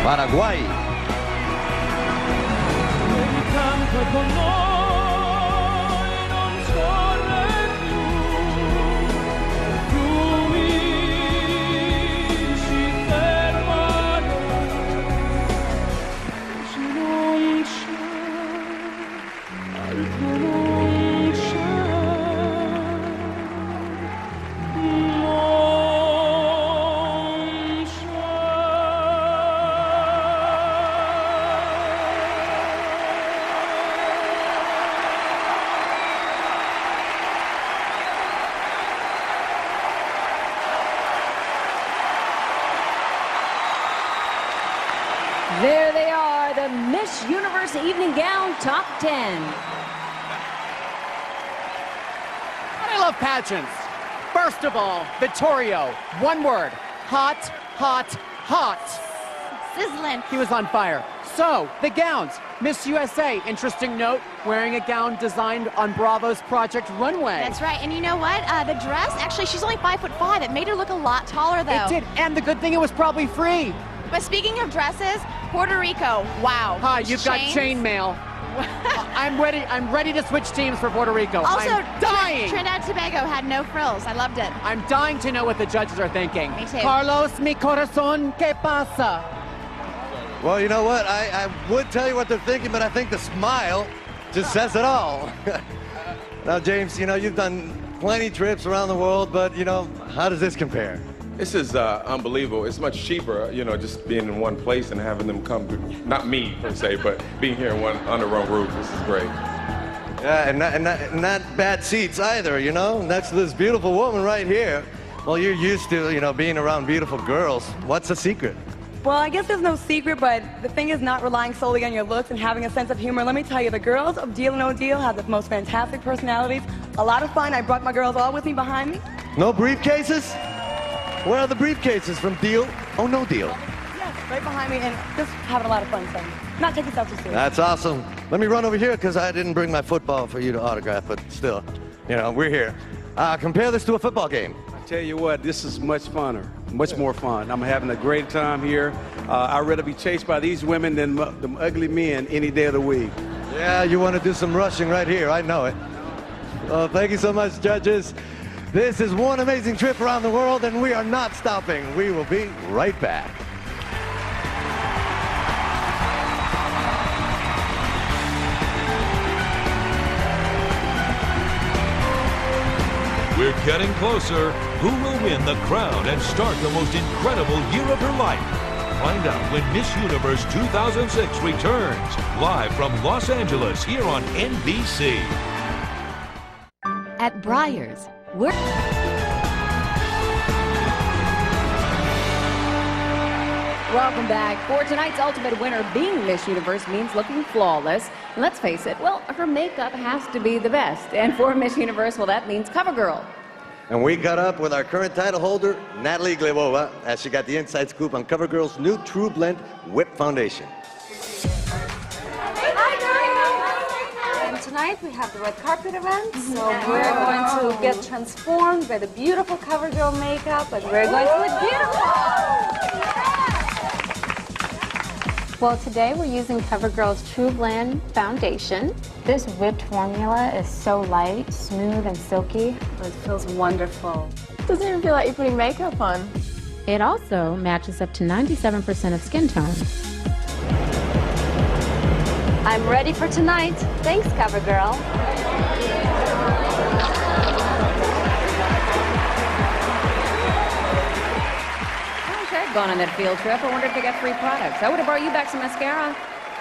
Paraguay. con noi non scorre più, fiumi si fermano, se non c'è, altro non c'è, There they are, the Miss Universe Evening Gown Top 10. I love pageants. First of all, Vittorio, one word, hot, hot, hot. Sizzling. He was on fire. So, the gowns. Miss USA, interesting note, wearing a gown designed on Bravo's Project Runway. That's right, and you know what? The dress, actually, she's only 5'5". It made her look a lot taller, though. It did, and the good thing, it was probably free. But speaking of dresses, Puerto Rico, wow. Hi, you've got chain mail. I'm ready to switch teams for Puerto Rico. Also, I'm dying. Trinidad and Tobago had no frills. I loved it. I'm dying to know what the judges are thinking. Me too. Carlos, mi corazón, ¿qué pasa? Well, you know what? I would tell you what they're thinking, but I think the smile just says it all. Now, James, you know, you've done plenty trips around the world, but, you know, how does this compare? This is unbelievable. It's much cheaper, you know, just being in one place and having them come to, not me per se, but being here in under one roof. This is great. Yeah, and not bad seats either, you know, next to this beautiful woman right here. Well, you're used to, you know, being around beautiful girls. What's the secret? Well, I guess there's no secret, but the thing is not relying solely on your looks and having a sense of humor. Let me tell you, the girls of Deal or No Deal have the most fantastic personalities. A lot of fun. I brought my girls all with me behind me. No briefcases? Where are the briefcases from Deal or No Deal? Yes, right behind me, and just having a lot of fun, so not take yourself too seriously. That's awesome. Let me run over here because I didn't bring my football for you to autograph, but still, you know, we're here. Compare this to a football game. I tell you what, this is much funner, much more fun. I'm having a great time here. I'd rather be chased by these women than the ugly men any day of the week. Yeah, you want to do some rushing right here. I know it. Thank you so much, judges. This is one amazing trip around the world, and we are not stopping. We will be right back. We're getting closer. Who will win the crown and start the most incredible year of her life? Find out when Miss Universe 2006 returns, live from Los Angeles here on NBC. At Breyers, we're... Welcome back. For tonight's ultimate winner, being Miss Universe means looking flawless. And let's face it, well, her makeup has to be the best. And for Miss Universe, well, that means CoverGirl. And we got up with our current title holder, Natalie Glebova, as she got the inside scoop on CoverGirl's new True Blend Whip Foundation. And tonight we have the red carpet event, so we're going to get transformed by the beautiful CoverGirl makeup, and we're going to look beautiful! Well, today we're using CoverGirl's True Blend Foundation. This whipped formula is so light, smooth, and silky. It feels wonderful. It doesn't even feel like you're putting makeup on. It also matches up to 97% of skin tone. I'm ready for tonight. Thanks, CoverGirl. Gone on that field trip. I wonder if they got free products. I would have brought you back some mascara.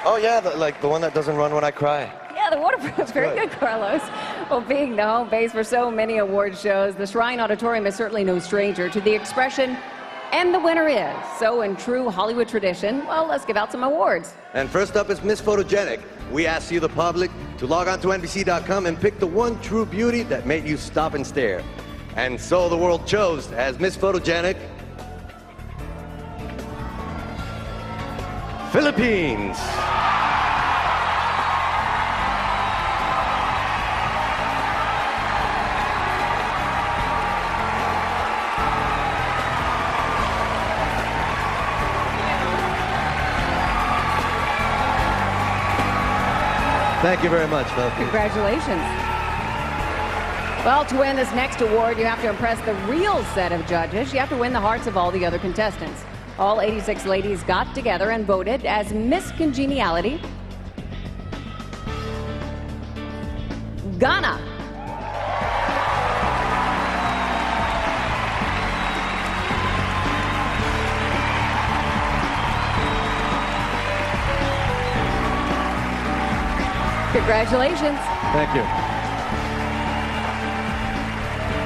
Oh, yeah, like the one that doesn't run when I cry. Yeah, the waterproof. Very good, Carlos. Well, being the home base for so many award shows, the Shrine Auditorium is certainly no stranger to the expression, and the winner is. So in true Hollywood tradition, well, let's give out some awards. And first up is Miss Photogenic. We asked you, the public, to log on to NBC.com and pick the one true beauty that made you stop and stare. And so the world chose as Miss Photogenic, Philippines. Thank you very much, Phil. Congratulations. Well, to win this next award, you have to impress the real set of judges. You have to win the hearts of all the other contestants. All 86 ladies got together and voted as Miss Congeniality. Ghana. Congratulations. Thank you.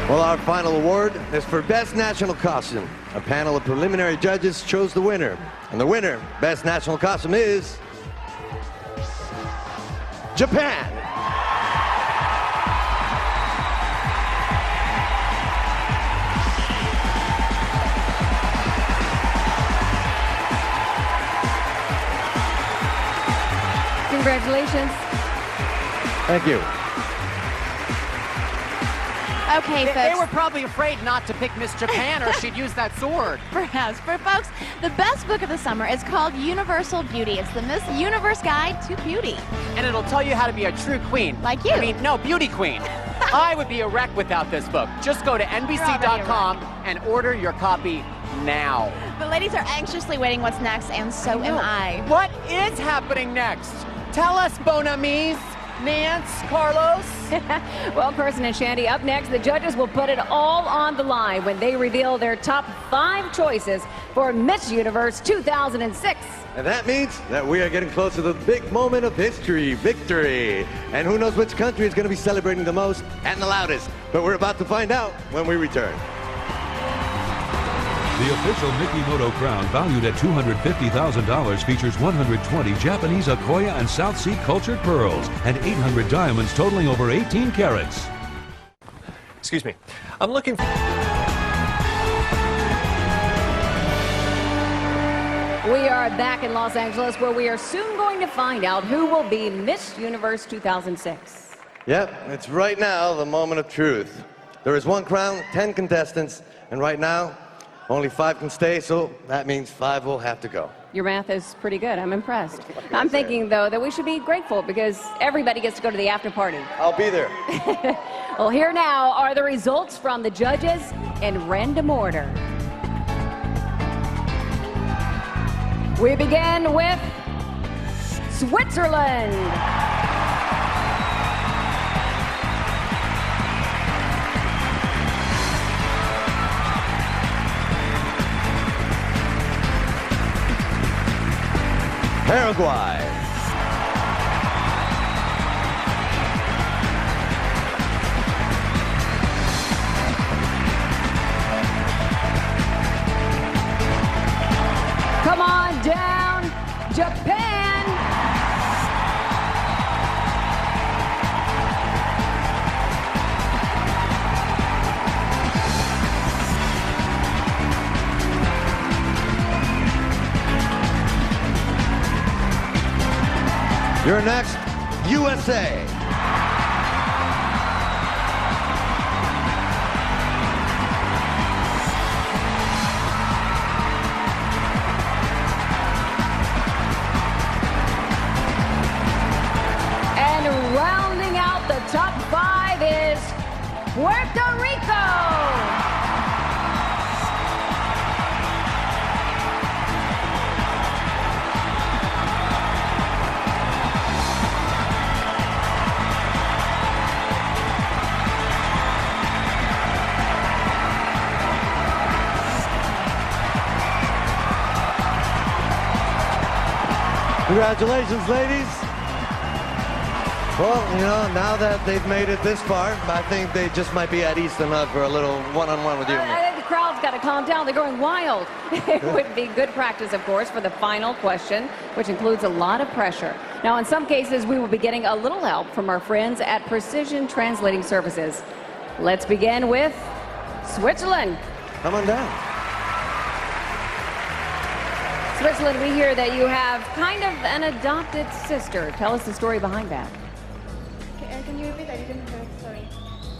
Well, our final award is for Best National Costume. A panel of preliminary judges chose the winner. And the winner, Best National Costume, is Japan. Congratulations. Thank you. Okay, folks. They were probably afraid not to pick Miss Japan or she'd use that sword. Perhaps. For folks, the best book of the summer is called Universal Beauty. It's the Miss Universe Guide to Beauty. And it'll tell you how to be a true queen. Like you. I mean, no, beauty queen. I would be a wreck without this book. Just go to NBC.com and order your copy now. The ladies are anxiously waiting what's next, and so am I. What is happening next? Tell us, Bon Amis. Nance, Carlos. Well, Carson and Shandy, up next, the judges will put it all on the line when they reveal their top 5 choices for Miss Universe 2006. And that means that we are getting close to the big moment of history, victory. And who knows which country is going to be celebrating the most and the loudest. But we're about to find out when we return. The official Mikimoto crown, valued at $250,000, features 120 Japanese Akoya and South Sea cultured pearls and 800 diamonds totaling over 18 carats. Excuse me. I'm looking for... We are back in Los Angeles, where we are soon going to find out who will be Miss Universe 2006. Yep, it's right now the moment of truth. There is 1 crown, 10 contestants, and right now, only 5 can stay, so that means 5 will have to go. Your math is pretty good. I'm impressed. I'm thinking, though, that we should be grateful because everybody gets to go to the after party. I'll be there. Well, here now are the results from the judges in random order. We begin with Switzerland. Paraguay. Come on down, Japan. You're next, USA. And rounding out the top 5 is Puerto Rico. Congratulations, ladies. Well, you know, now that they've made it this far, I think they just might be at ease enough for a little one-on-one with you. I think the crowd's got to calm down. They're going wild. It would be good practice, of course, for the final question, which includes a lot of pressure. Now, in some cases, we will be getting a little help from our friends at Precision Translating Services. Let's begin with Switzerland. Come on down. Switzerland, we hear that you have kind of an adopted sister. Tell us the story behind that. Can you repeat? I didn't hear. Sorry.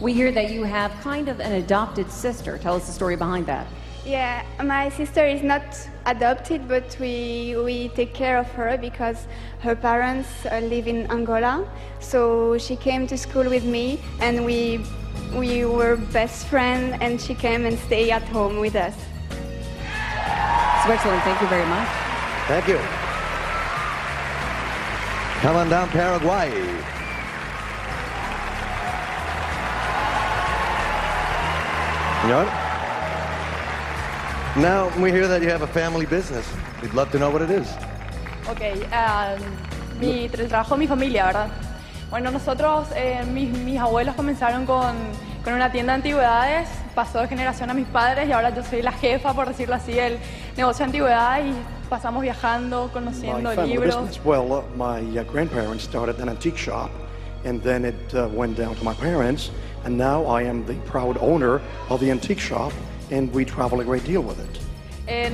We hear that you have kind of an adopted sister. Tell us the story behind that. Yeah, my sister is not adopted, but we take care of her because her parents live in Angola. So she came to school with me, and we were best friends, and she came and stayed at home with us. Switzerland, thank you very much. Thank you. Come on down, Paraguay. Now, we hear that you have a family business. We'd love to know what it is. Ok, trabajo mi familia, ¿verdad? Bueno, nosotros, mis abuelos comenzaron con una tienda de antigüedades, pasó de generación a mis padres y ahora yo soy la jefa, por decirlo así, del negocio de antigüedades y pasamos viajando, conociendo My family libros. business, well, my grandparents started an antique shop, and then it went down to my parents, and now I am the proud owner of the antique shop, and we travel a great deal with it.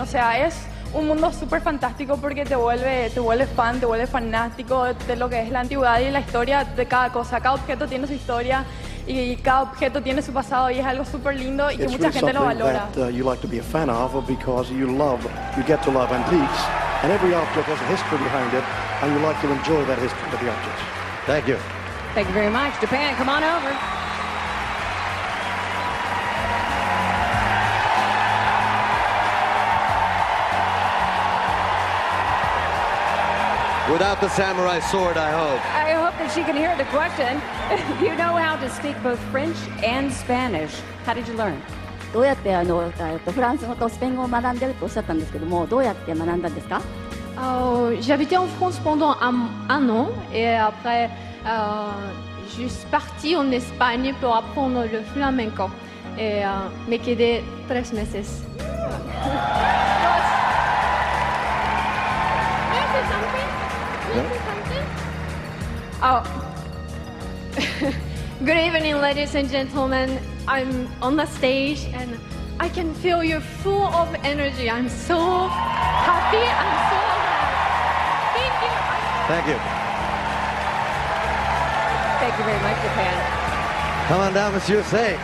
O sea, es un mundo súper fantástico porque te vuelve fan, te vuelve fanático de lo que es la antigüedad y la historia de cada cosa. Cada objeto tiene su historia y cada objeto tiene su pasado y es algo súper lindo y que It's mucha really gente lo something valora. that you like to be a fan of because you get to love antiques, and every object has a history behind it, and you like to enjoy that history of the objects. Thank you. Thank you very much. Japan, come on over. Without the samurai sword, I hope. I hope that she can hear the question. You know how to speak both French and Spanish. How did you learn? どうやってフランス語とスペイン語を学んでるとおっしゃったんですけども、どうやって学んだんですか？ J'habitais en France pendant un an et après je suis partie en Espagne pour apprendre le flamenco et me quedé 3 meses. Oh. Good evening, ladies and gentlemen. I'm on the stage and I can feel you're full of energy. I'm so happy. I'm so glad. Thank you. Thank you. Thank you very much, Japan. Come on down, Monsieur Say.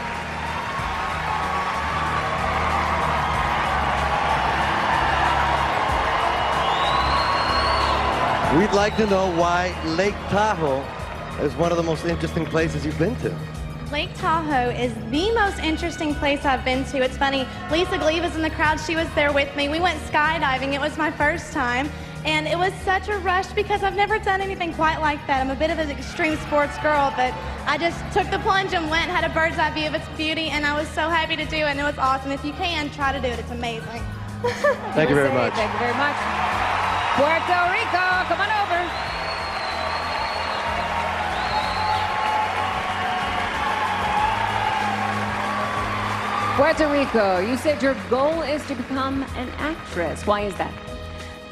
We'd like to know why Lake Tahoe is one of the most interesting places you've been to. Lake Tahoe is the most interesting place I've been to. It's funny, Lisa Glee was in the crowd. She was there with me. We went skydiving. It was my first time. And it was such a rush because I've never done anything quite like that. I'm a bit of an extreme sports girl, but I just took the plunge and went, had a bird's eye view of its beauty, and I was so happy to do it, and it was awesome. If you can, try to do it. It's amazing. Thank you very much. Thank you very much. Puerto Rico, come on over. Puerto Rico, you said your goal is to become an actress. Why is that?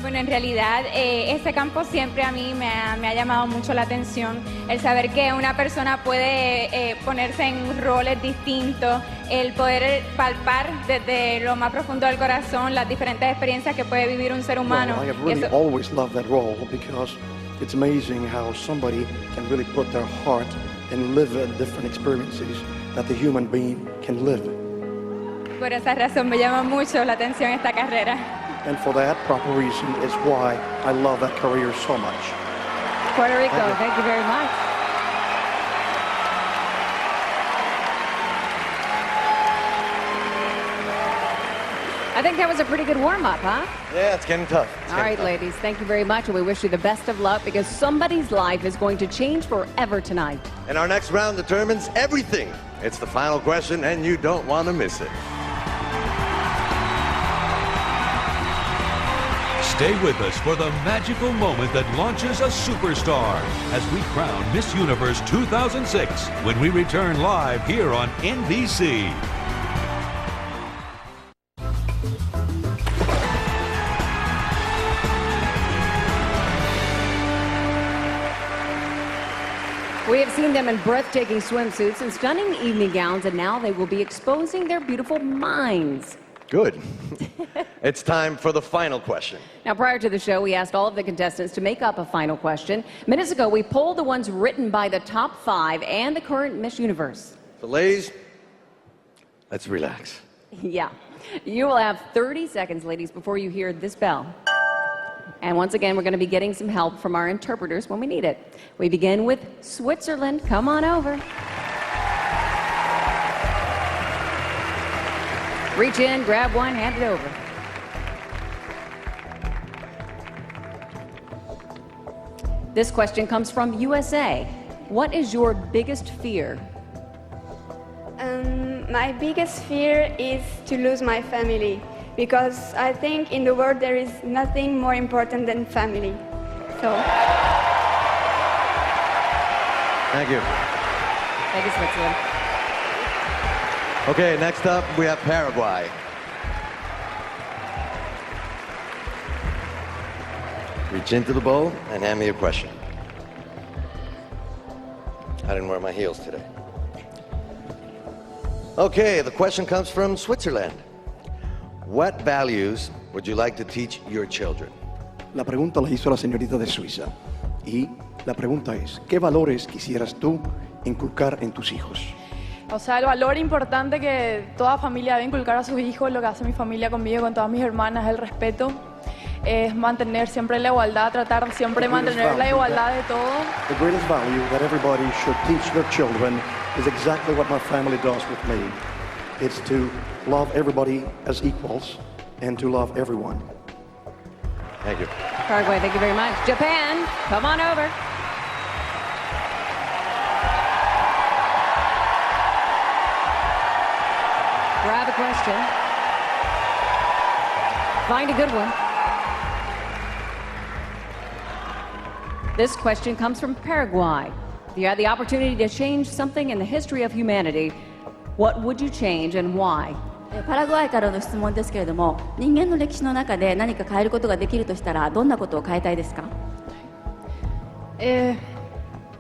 Bueno, en realidad este campo siempre a mí me ha llamado mucho la atención, el saber que una persona puede ponerse en roles distintos, el poder palpar desde lo más profundo del corazón las diferentes experiencias que puede vivir un ser humano. Well, I have really always loved that role because it's amazing how somebody can really put their heart and live different experiences that the human being can live. Por esa razón me llama mucho la atención esta carrera. And for that proper reason is why I love that career so much. Puerto Rico, thank you very much. I think that was a pretty good warm-up, huh? Yeah, it's getting tough. All right, ladies, thank you very much, and we wish you the best of luck because somebody's life is going to change forever tonight. And our next round determines everything. It's the final question, and you don't want to miss it. Stay with us for the magical moment that launches a superstar as we crown Miss Universe 2006 when we return live here on NBC. We have seen them in breathtaking swimsuits and stunning evening gowns, and now they will be exposing their beautiful minds. Good. It's time for the final question. Now, prior to the show, we asked all of the contestants to make up a final question. Minutes ago, we polled the ones written by the top 5 and the current Miss Universe. So, ladies, let's relax. Yeah. You will have 30 seconds, ladies, before you hear this bell. And once again, we're going to be getting some help from our interpreters when we need it. We begin with Switzerland. Come on over. Reach in, grab one, hand it over. This question comes from USA. What is your biggest fear? My biggest fear is to lose my family, because I think in the world there is nothing more important than family. So. Thank you. Thank you, Switzerland. Okay, next up we have Paraguay. Reach into the bowl and hand me a question. I didn't wear my heels today. Okay, the question comes from Switzerland. What values would you like to teach your children? La pregunta la hizo la señorita de Suiza. Y la pregunta es, ¿qué valores quisieras tú inculcar en tus hijos? O sea, el valor importante que toda familia debe inculcar a sus hijos, lo que hace mi familia conmigo, con todas mis hermanas, es el respeto. Es mantener siempre la igualdad, tratar siempre de mantener la igualdad de todo. The greatest value that everybody should teach their children is exactly what my family does with me. It's to love everybody as equals and to love everyone. Thank you. Paraguay, thank you very much. Japan, come on over. Grab a question. Find a good one. This question comes from Paraguay. You had the opportunity to change something in the history of humanity. What would you change and why? パラグアイからの質問ですけれども、人間の歴史の中で何か変えることができるとしたら、どんなことを変えたいですか？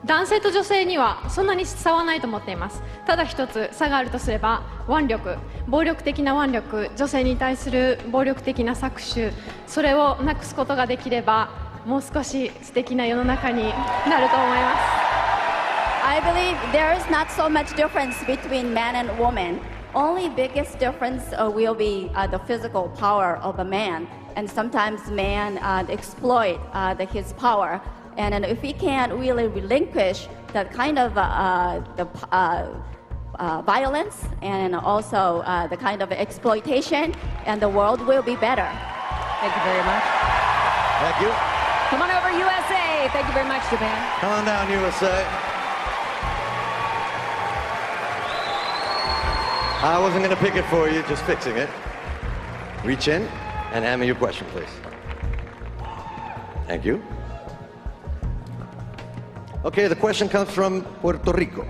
男性と女性にはそんなに差はないと思っています。ただ一つ差があるとすれば、腕力、暴力的な腕力、女性に対する暴力的な搾取、それをなくすことができれば、もう少し素敵な世の中になると思います。I believe there is not so much difference between man and woman. Only biggest difference will be the physical power of a man, and sometimes man exploit his power. And if he can't really relinquish that kind of violence and also the kind of exploitation, and the world will be better. Thank you very much. Thank you. Come on over, USA. Thank you very much, Japan. Come on down, USA. I wasn't going to pick it for you, just fixing it. Reach in and hand me your question, please. Thank you. Okay, the question comes from Puerto Rico.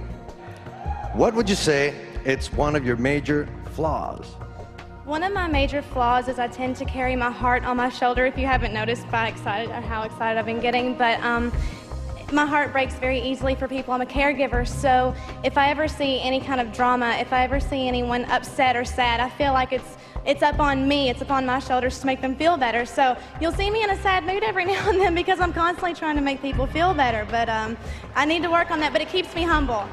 What would you say it's one of your major flaws? One of my major flaws is I tend to carry my heart on my shoulder, if you haven't noticed by how excited I've been getting, but my heart breaks very easily for people. I'm a caregiver, so if I ever see any kind of drama, if I ever see anyone upset or sad, I feel like it's up on me, it's upon my shoulders to make them feel better. So you'll see me in a sad mood every now and then because I'm constantly trying to make people feel better, but I need to work on that, but it keeps me humble.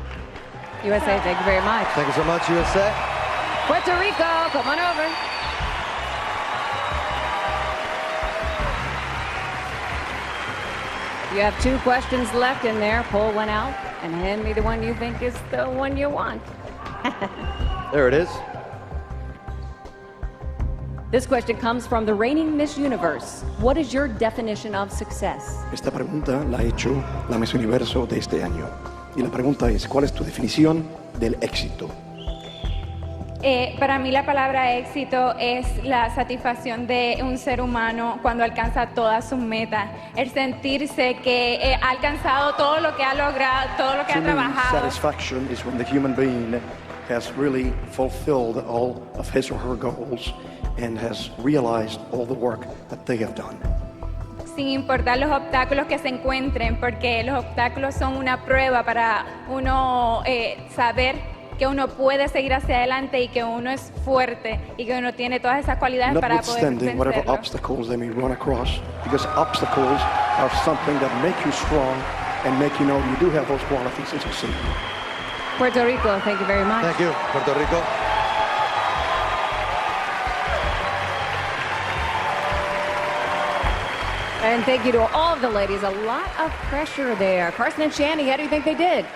USA, thank you very much. Thank you so much, USA. Puerto Rico, come on over. You have 2 questions left in there. Pull one out and hand me the one you think is the one you want. There it is. This question comes from the reigning Miss Universe. What is your definition of success? Esta pregunta la ha hecho la Miss Universo de este año. Y la pregunta es, ¿cuál es tu definición del éxito? Para mí la palabra éxito es la satisfacción de un ser humano cuando alcanza todas sus metas. El sentirse que ha alcanzado todo lo que ha logrado, todo lo que ha trabajado. Satisfaction is when the human being has really fulfilled all of his or her goals and has realized all the work that they have done. Sin importar los obstáculos que se encuentren, porque los obstáculos son una prueba para uno saber que uno puede seguir hacia adelante y que uno es fuerte y que uno tiene todas esas cualidades para poder Notwithstanding whatever vencerlo. obstacles they may run across, because obstacles are something that make you strong and make you know you do have those qualities to succeed. Puerto Rico, thank you very much. Thank you, Puerto Rico. And thank you to all of the ladies. A lot of pressure there. Carson and Shandy, how do you think they did?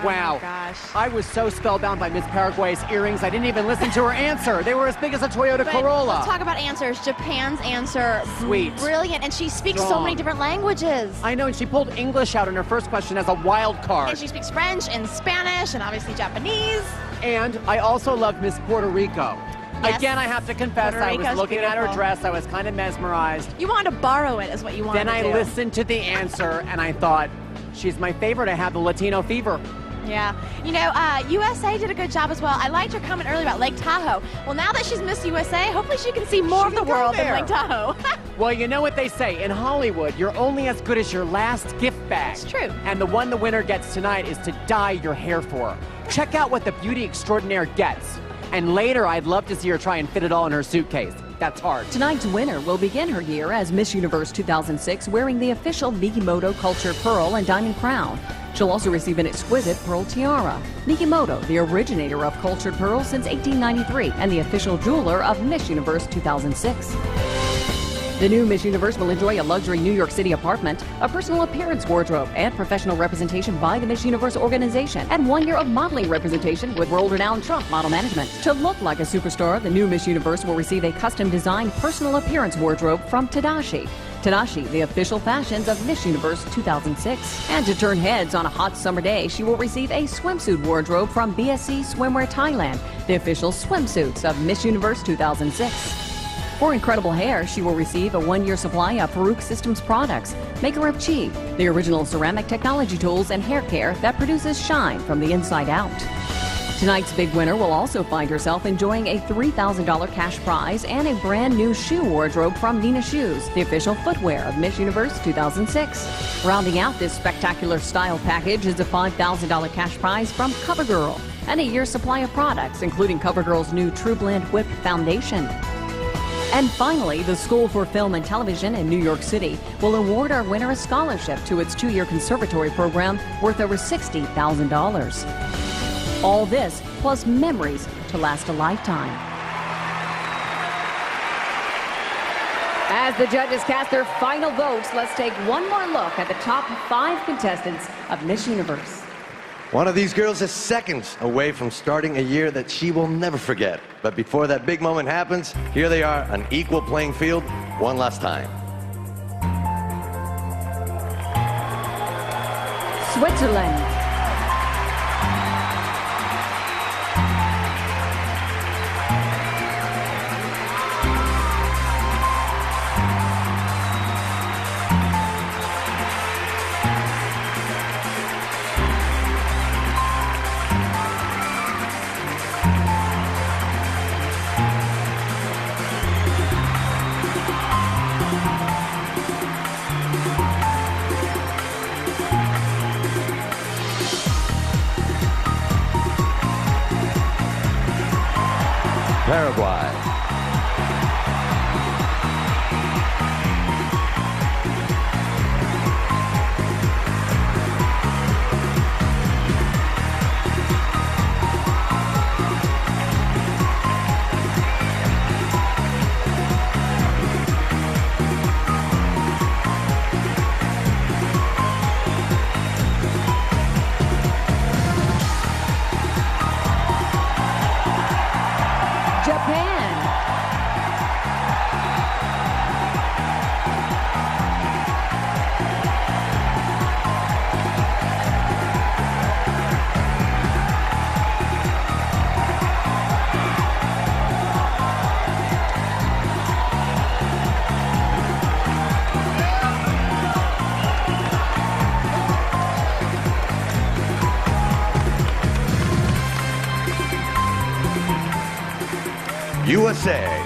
Wow. Oh my gosh. I was so spellbound by Miss Paraguay's earrings, I didn't even listen to her answer. They were as big as a Toyota But Corolla. let's talk about answers. Japan's answer, Sweet. brilliant, and she speaks so Strong. many different languages. I know, and she pulled English out in her first question as a wild card. And she speaks French and Spanish and obviously Japanese. And I also loved Miss Puerto Rico. Yes. Again, I have to confess, Puerto I was Rico's looking at her beautiful. dress, I was kind of mesmerized. You wanted to borrow it, is what you wanted Then to I do. listened to the answer, and I thought, she's my favorite. I have the Latino fever. Yeah. You know, USA did a good job as well. I liked your comment earlier about Lake Tahoe. Well, now that she's Miss USA, hopefully she can see more of the world than Lake Tahoe. Well, you know what they say, in Hollywood, you're only as good as your last gift bag. It's true. And the one the winner gets tonight is to dye your hair for her. Check out what the beauty extraordinaire gets. And later, I'd love to see her try and fit it all in her suitcase. That's hard. Tonight's winner will begin her year as Miss Universe 2006 wearing the official Mikimoto Culture Pearl and Diamond Crown. She'll also receive an exquisite pearl tiara. Mikimoto, the originator of cultured pearls since 1893 and the official jeweler of Miss Universe 2006. The new Miss Universe will enjoy a luxury New York City apartment, a personal appearance wardrobe, and professional representation by the Miss Universe organization, and 1 year of modeling representation with world-renowned Trump Model Management. To look like a superstar, the new Miss Universe will receive a custom-designed personal appearance wardrobe from Tadashi. Tadashi, the official fashions of Miss Universe 2006. And to turn heads on a hot summer day, she will receive a swimsuit wardrobe from BSC Swimwear Thailand, the official swimsuits of Miss Universe 2006. For incredible hair, she will receive a 1-year supply of Farouk Systems products, Maker of Chi, the original ceramic technology tools and hair care that produces shine from the inside out. Tonight's big winner will also find herself enjoying a $3,000 cash prize and a brand new shoe wardrobe from Nina Shoes, the official footwear of Miss Universe 2006. Rounding out this spectacular style package is a $5,000 cash prize from CoverGirl and a year's supply of products, including CoverGirl's new True Blend Whip Foundation. And finally, the School for Film and Television in New York City will award our winner a scholarship to its 2-year conservatory program worth over $60,000. All this plus memories to last a lifetime. As the judges cast their final votes, let's take one more look at the top 5 contestants of Miss Universe. One of these girls is seconds away from starting a year that she will never forget. But before that big moment happens, here they are, an equal playing field, one last time. Switzerland. Paraguay. Japan. USA.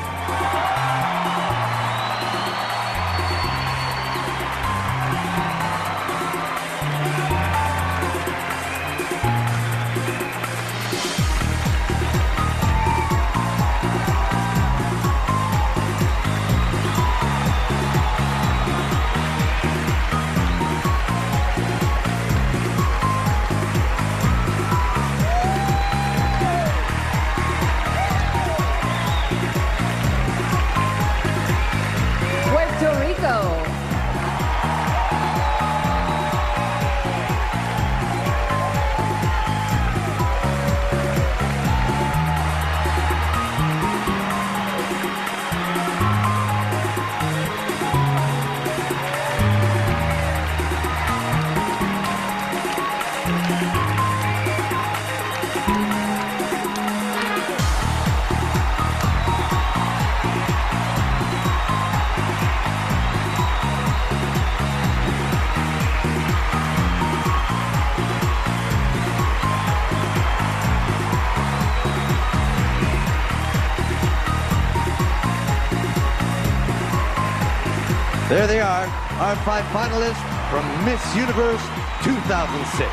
There they are, our 5 finalists from Miss Universe 2006.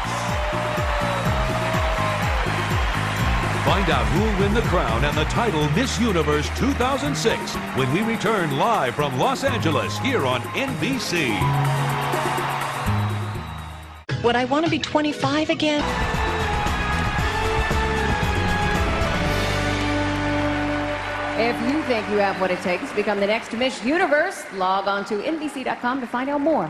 Find out who'll win the crown and the title Miss Universe 2006 when we return live from Los Angeles here on NBC. Would I want to be 25 again? If you think you have what it takes to become the next Miss Universe, log on to NBC.com to find out more.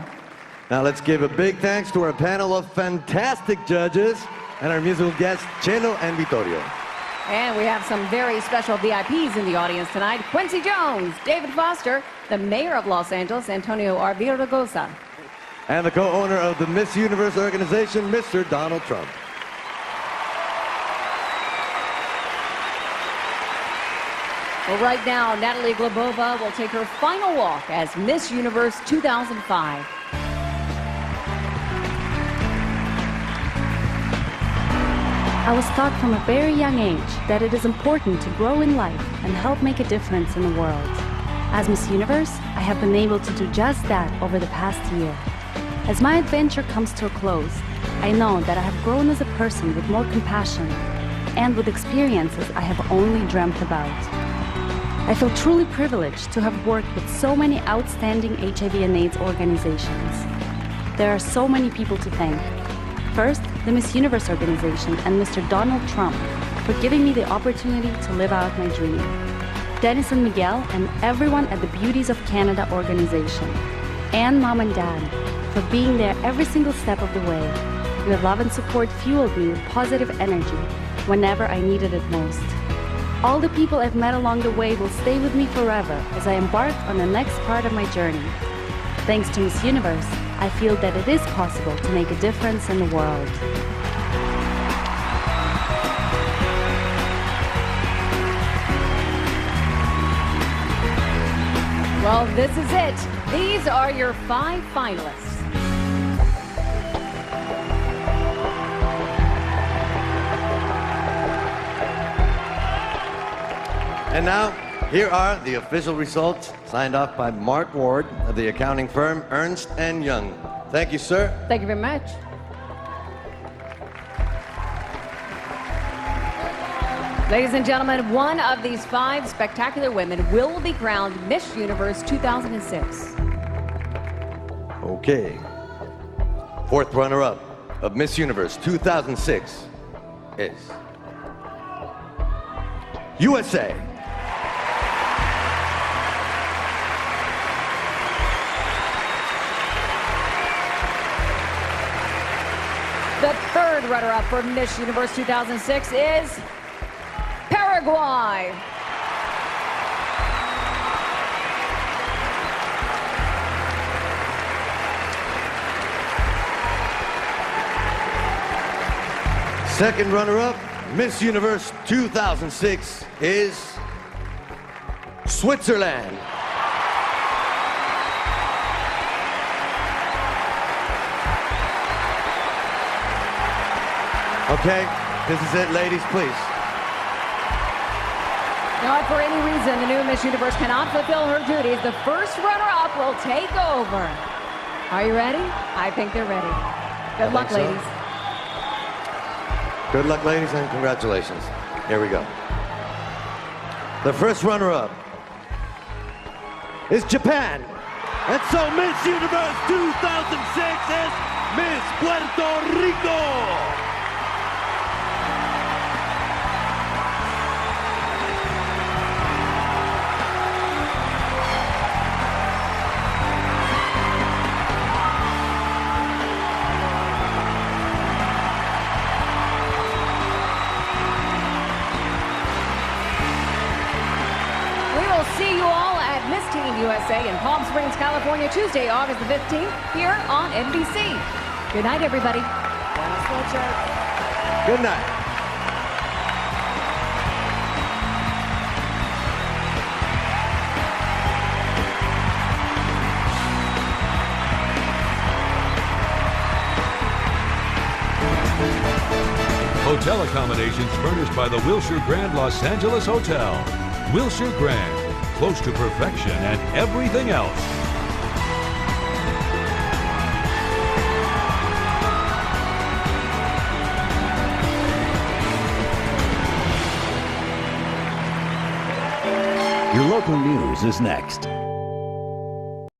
Now let's give a big thanks to our panel of fantastic judges and our musical guests, Chelo and Vittorio. And we have some very special VIPs in the audience tonight. Quincy Jones, David Foster, the mayor of Los Angeles, Antonio Arvirogosa. And the co-owner of the Miss Universe organization, Mr. Donald Trump. Well, right now, Natalie Glebova will take her final walk as Miss Universe 2005. I was taught from a very young age that it is important to grow in life and help make a difference in the world. As Miss Universe, I have been able to do just that over the past year. As my adventure comes to a close, I know that I have grown as a person with more compassion and with experiences I have only dreamt about. I feel truly privileged to have worked with so many outstanding HIV and AIDS organizations. There are so many people to thank. First, the Miss Universe organization and Mr. Donald Trump for giving me the opportunity to live out my dream. Dennis and Miguel and everyone at the Beauties of Canada organization. And Mom and Dad for being there every single step of the way. Your love and support fueled me with positive energy whenever I needed it most. All the people I've met along the way will stay with me forever as I embark on the next part of my journey. Thanks to Miss Universe, I feel that it is possible to make a difference in the world. Well, this is it. These are your 5 finalists. And now, here are the official results signed off by Mark Ward of the accounting firm Ernst & Young. Thank you, sir. Thank you very much. Ladies and gentlemen, one of these 5 spectacular women will be crowned Miss Universe 2006. Okay. 4th runner-up of Miss Universe 2006 is USA. The 3rd runner-up for Miss Universe 2006 is Paraguay. Second runner-up, Miss Universe 2006 is Switzerland. Okay, this is it, ladies, please. Now, if for any reason the new Miss Universe cannot fulfill her duties, the first runner-up will take over. Are you ready? I think they're ready. Good luck, ladies. Good luck, ladies, and congratulations. Here we go. The first runner-up is Japan. And so Miss Universe 2006 is Miss Puerto Rico. See you all at Miss Teen USA in Palm Springs, California, Tuesday, August the 15th, here on NBC. Good night, everybody. Buenas noches. Good night. Hotel accommodations furnished by the Wilshire Grand Los Angeles Hotel. Wilshire Grand, close to perfection and everything else. Your local news is next.